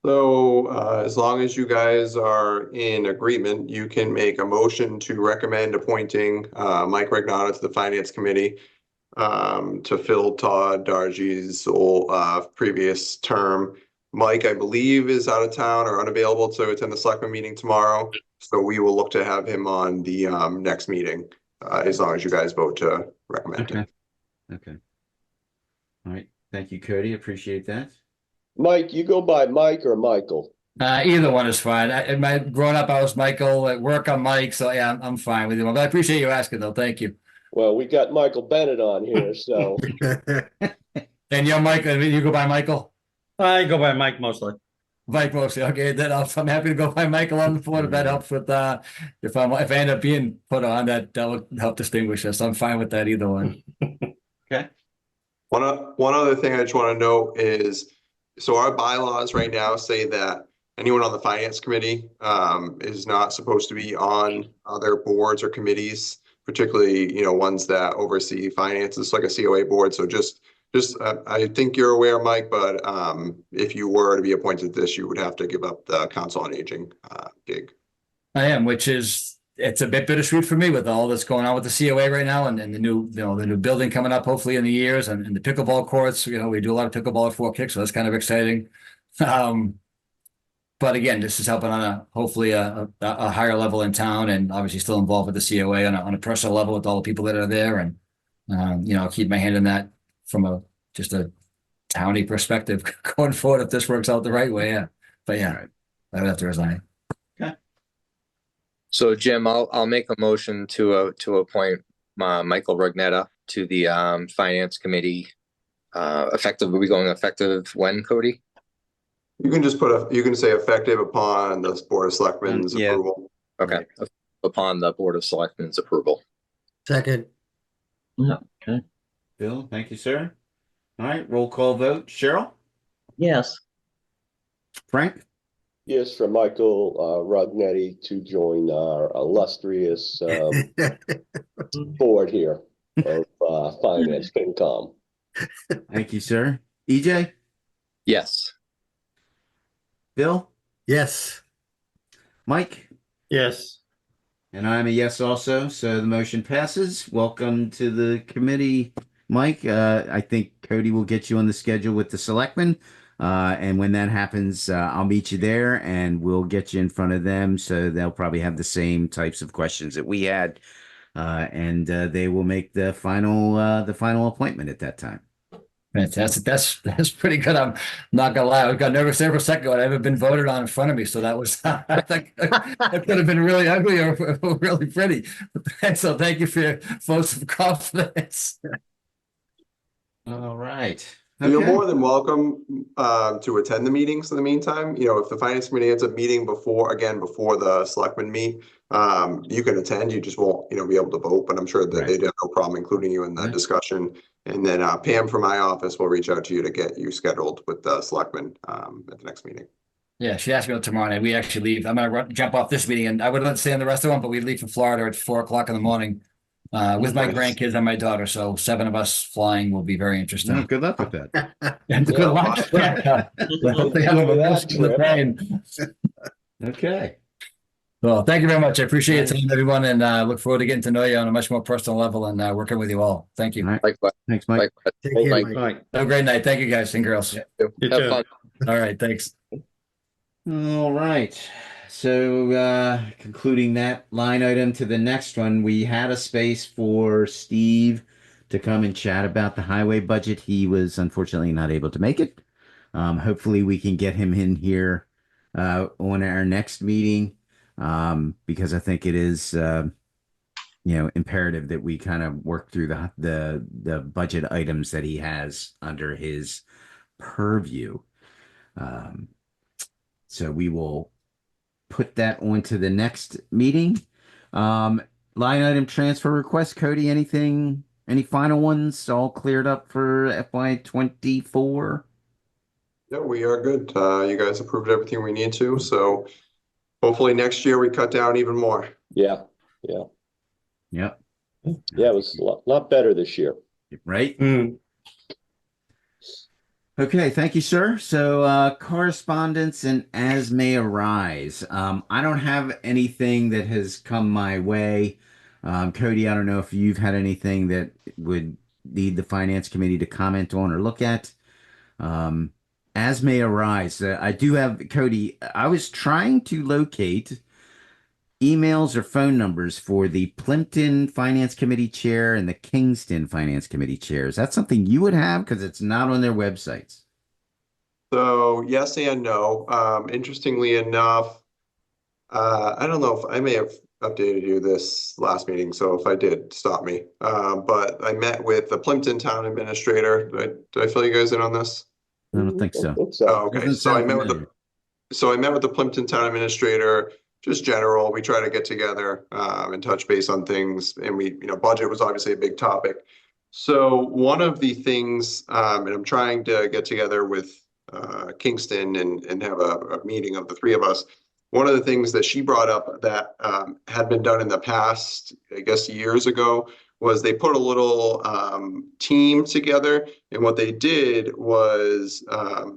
B: So, as long as you guys are in agreement, you can make a motion to recommend appointing, Mike Regnata to the Finance Committee, to fill Todd Dargy's previous term. Mike, I believe, is out of town or unavailable to attend the selectman meeting tomorrow. So we will look to have him on the, next meeting, as long as you guys vote to recommend him.
A: Okay. All right. Thank you, Cody. Appreciate that.
G: Mike, you go by Mike or Michael?
K: Either one is fine. Growing up, I was Michael. At work, I'm Mike. So yeah, I'm fine with you. But I appreciate you asking, though. Thank you.
G: Well, we got Michael Bennett on here, so
K: And you're Mike. You go by Michael.
H: I go by Mike mostly.
K: Mike mostly. Okay, then I'm happy to go by Michael on the board if that helps with if I end up being put on, that would help distinguish us. I'm fine with that either one.
A: Okay.
B: One other thing I just want to note is, so our bylaws right now say that anyone on the finance committee is not supposed to be on other boards or committees, particularly, ones that oversee finances, like a COA board. So just I think you're aware, Mike, but if you were to be appointed to this, you would have to give up the Council on Aging gig.
K: I am, it's a bit bittersweet for me with all that's going on with the COA right now and the new, the new building coming up hopefully in the years and the pickleball courts. We do a lot of pickleball at Fort Kick, so that's kind of exciting. But again, this is helping on hopefully a higher level in town, and obviously still involved with the COA on a personal level with all the people that are there, and I'll keep my hand in that from just a towny perspective going forward if this works out the right way. Yeah, but yeah,
A: Right.
K: I would have to resign.
J: So Jim, I'll make a motion to appoint Michael Regnata to the Finance Committee. Effective, are we going effective when, Cody?
B: You can just you can say effective upon the Board of Selectmen's approval.
J: Okay, upon the Board of Selectmen's approval.
F: Second,
I: Okay.
A: Bill, thank you, sir. All right, roll call vote. Cheryl?
I: Yes.
A: Frank?
G: yes, for Michael Rugnetti to join our illustrious board here of Finance FinCom.
A: Thank you, sir. EJ?
J: Yes.
A: Bill?
F: yes.
A: Mike?
H: Yes.
A: And I'm a yes also, so the motion passes. Welcome to the committee, Mike. I think Cody will get you on the schedule with the selectmen. And when that happens, I'll meet you there and we'll get you in front of them. So they'll probably have the same types of questions that we had. And they will make the final appointment at that time.
K: Fantastic. That's pretty good. I'm not gonna lie. I got nervous there for a second. I haven't been voted on in front of me, so that was I think that could have been really ugly or really pretty. So thank you for your votes of confidence.
A: All right.
B: You're
A: Okay.
B: more than welcome to attend the meetings in the meantime. If the Finance Committee ends up meeting before the selectmen meet, you can attend. You just won't, be able to vote, but I'm sure that
A: Right.
B: they'd have no problem including you in the
A: Right.
B: discussion. And then Pam from my office will reach out to you to get you scheduled with the selectmen at the next meeting.
K: Yeah, she asked me tomorrow night. We actually leave. I'm gonna jump off this meeting, and I would let stay on the rest of them, but we leave for Florida at 4:00 in the morning with my
B: Nice.
K: grandkids and my daughter. So 7 of us flying will be very interesting.
A: Well, good luck with that.
K: And good luck. They have a most of the plane.
A: Okay.
K: Well, thank you very much. I appreciate it, everyone, and look forward to getting to know you on a much more personal level and working with you all. Thank you.
A: All right.
J: Likewise.
A: Thanks, Mike.
J: Likewise.
F: Take care,
J: Mike.
F: Mike.
H: Right.
K: Have a great night. Thank you, guys and girls.
H: You
J: Have
H: too.
J: fun.
K: All right. Thanks.
A: All right. So concluding that line item to the next one, we had a space for Steve to come and chat about the highway budget. He was unfortunately not able to make it. Hopefully we can get him in here on our next meeting because I think it is imperative that we kind of work through the budget items that he has under his purview. So we will put that onto the next meeting. Line item transfer request, Cody, any final ones all cleared up for FY24?
B: Yeah, we are good. You guys approved everything we need to, so hopefully next year we cut down even more.
G: Yeah,
A: Yep.
G: it was a lot better this year.
A: right?
H: Hmm.
A: Okay, thank you, sir. So, correspondence and as may arise. I don't have anything that has come my way. Cody, I don't know if you've had anything that would need the finance committee to comment on or look at. Um, as may arise. I do have, Cody, I was trying to locate emails or phone numbers for the Plimpton Finance Committee chair and the Kingston Finance Committee chair. Is that something you would have? Because it's not on their websites.
B: So yes and no. Interestingly enough, I don't know if I may have updated you this last meeting, so if I did, stop me. But I met with the Plimpton Town Administrator. Did I fill you guys in on this?
A: I don't think so.
B: Oh, okay.
A: Doesn't
B: So I
A: sound
B: met with
A: familiar.
B: the Plimpton Town Administrator, just general. We try to get together and touch base on things. And budget was obviously a big topic. So one of the things, and I'm trying to get together with Kingston and have a meeting of the three of us. One of the things that she brought up that had been done in the past, I guess years ago, was they put a little team together. And what they did was,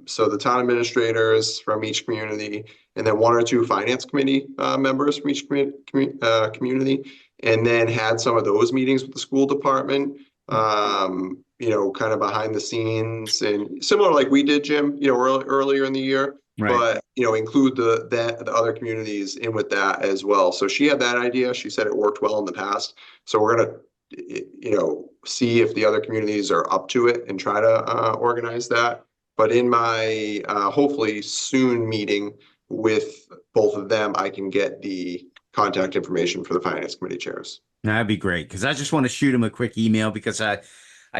B: so the town administrators from each community, and then one or two finance committee members from each community, and then had some of those meetings with the school department, kind of behind the scenes and similar like we did, Jim, earlier in the year.
A: Right.
B: But include the other communities in with that as well. So she had that idea. She said it worked well in the past. So we're gonna see if the other communities are up to it and try to organize that. But in my hopefully soon meeting with both of them, I can get the contact information for the finance committee chairs.
A: That'd be great because I just want to shoot him a quick email because I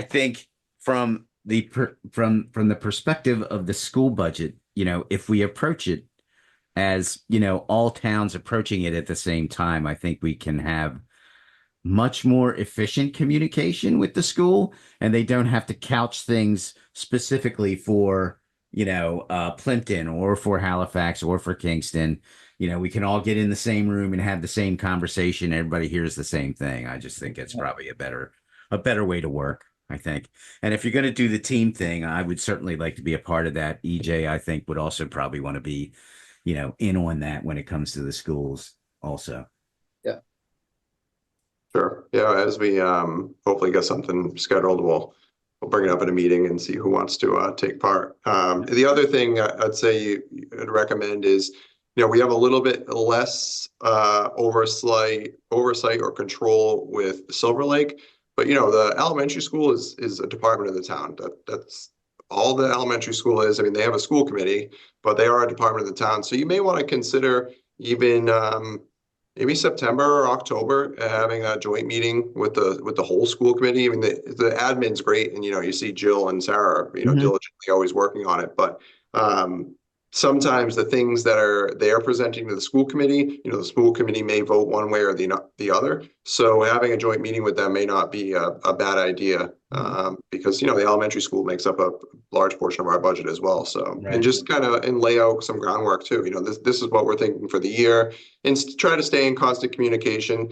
A: think from the from the perspective of the school budget, if we approach it as, all towns approaching it at the same time, I think we can have much more efficient communication with the school, and they don't have to couch things specifically for, Plimpton or for Halifax or for Kingston. We can all get in the same room and have the same conversation. Everybody hears the same thing. I just think it's probably a better way to work, I think. And if you're going to do the team thing, I would certainly like to be a part of that. EJ, I think, would also probably want to be, in on that when it comes to the schools also.
B: Sure. Yeah, as we hopefully get something scheduled, we'll bring it up at a meeting and see who wants to take part. The other thing I'd say I'd recommend is, we have a little bit less oversight or control with Silver Lake, but the elementary school is a department of the town. That's all the elementary school is. I mean, they have a school committee, but they are a department of the town. So you may want to consider even maybe September or October, having a joint meeting with the whole school committee. I mean, the admin's great, and you see Jill and Sarah, diligently always working on it. But sometimes the things that they are presenting to the school committee, the school committee may vote one way or the other. So having a joint meeting with them may not be a bad idea, because the elementary school makes up a large portion of our budget as well. So
A: Right.
B: And just kind of lay out some groundwork too. This is what we're thinking for the year, and try to stay in constant communication.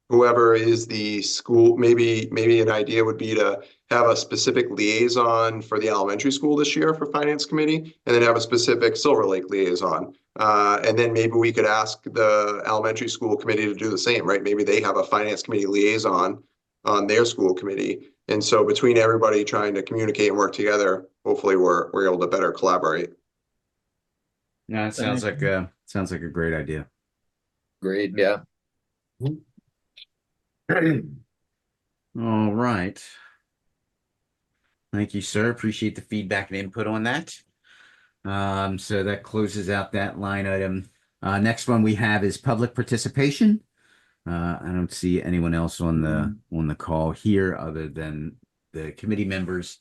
B: Whoever is the school, maybe an idea would be to have a specific liaison for the elementary school this year for finance committee, and then have a specific Silver Lake liaison. And then maybe we could ask the elementary school committee to do the same, right? Maybe they have a finance committee liaison on their school committee. And so between everybody trying to communicate and work together, hopefully we're able to better collaborate.
A: No, it sounds like a great idea.
J: Great, yeah.
A: All right. Thank you, sir. Appreciate the feedback and input on that. So that closes out that line item. Next one we have is public participation. I don't see anyone else on the call here other than the committee members.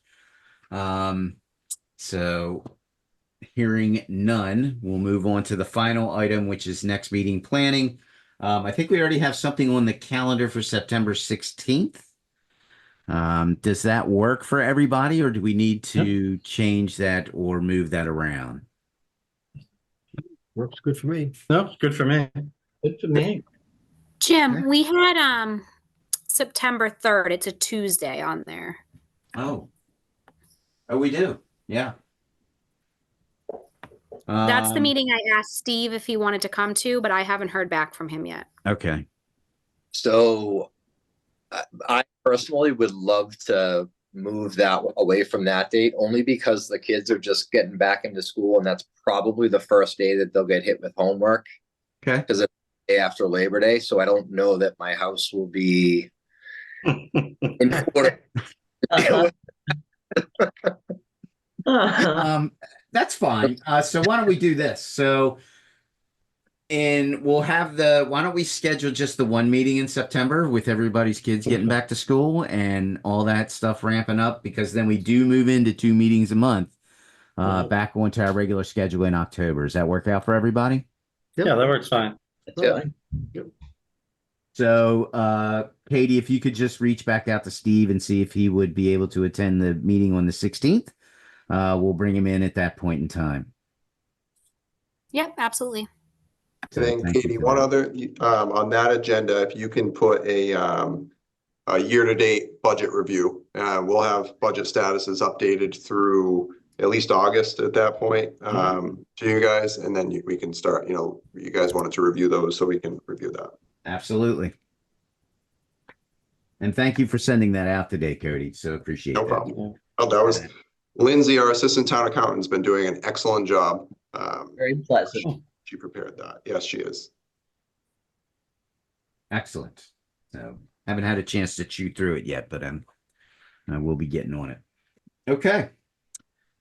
A: So hearing none, we'll move on to the final item, which is next meeting planning. I think we already have something on the calendar for September 16th. Does that work for everybody, or do we need to change that or move that around?
F: Works good for me.
H: No, it's good for me.
I: Good for me.
L: Jim, we had September 3rd. It's a Tuesday on there.
A: Oh. Oh, we do. Yeah.
L: That's the
A: Um,
L: meeting I asked Steve if he wanted to come to, but I haven't heard back from him yet.
A: Okay.
J: So I personally would love to move that away from that date, only because the kids are just getting back into school, and that's probably the first day that they'll get hit with homework.
A: Okay.
J: Because it's the day after Labor Day, so I don't know that my house will be in order.
A: That's fine. So why don't we do this? So, and we'll have why don't we schedule just the one meeting in September with everybody's kids getting back to school and all that stuff ramping up, because then we do move into 2 meetings a month, back onto our regular schedule in October. Does that work out for everybody?
H: Yeah, that works fine.
J: Yeah.
A: So, Katie, if you could just reach back out to Steve and see if he would be able to attend the meeting on the 16th. We'll bring him in at that point in time.
L: Yep, absolutely.
A: So
B: And
A: thank you
B: Katie,
A: for
B: one
A: that.
B: other, on that agenda, if you can put a year-to-date budget review. We'll have budget statuses updated through at least August at that point, to you guys, and then we can start, you guys wanted to review those, so we can review that.
A: Absolutely. And thank you for sending that out today, Cody. So appreciate
B: No
A: that.
B: problem. Oh, that was Lindsay, our assistant town accountant, has been doing an excellent job.
I: Very pleasant.
B: She prepared that. Yes, she is.
A: Excellent. So haven't had a chance to chew through it yet, but I will be getting on it. Okay.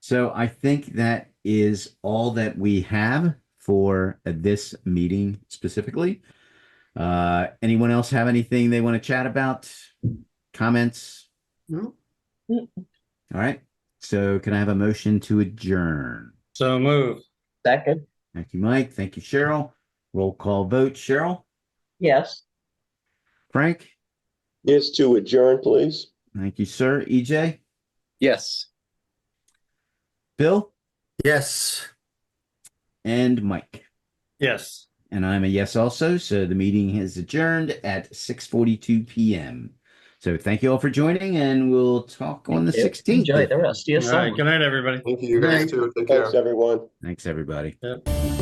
A: So I think that is all that we have for this meeting specifically. Anyone else have anything they want to chat about? Comments?
F: No.
A: All right. So can I have a motion to adjourn?
H: So move.
I: Second.
A: Thank you, Mike. Thank you, Cheryl. Roll call vote. Cheryl?
I: Yes.
A: Frank?
G: Yes, to adjourn, please.
A: Thank you, sir. EJ?
J: Yes.
A: Bill?
F: Yes.
A: And Mike?
H: Yes.
A: And I'm a yes also. So the meeting is adjourned at 6:42 p.m. So thank you all for joining, and we'll talk on the 16th.
I: Enjoy the rest of your
H: All right.
I: summer.
H: Good night, everybody.
B: Thank you, you guys
F: Right.
B: too. Take care.
G: Thanks, everyone.
A: Thanks, everybody.
H: Yep.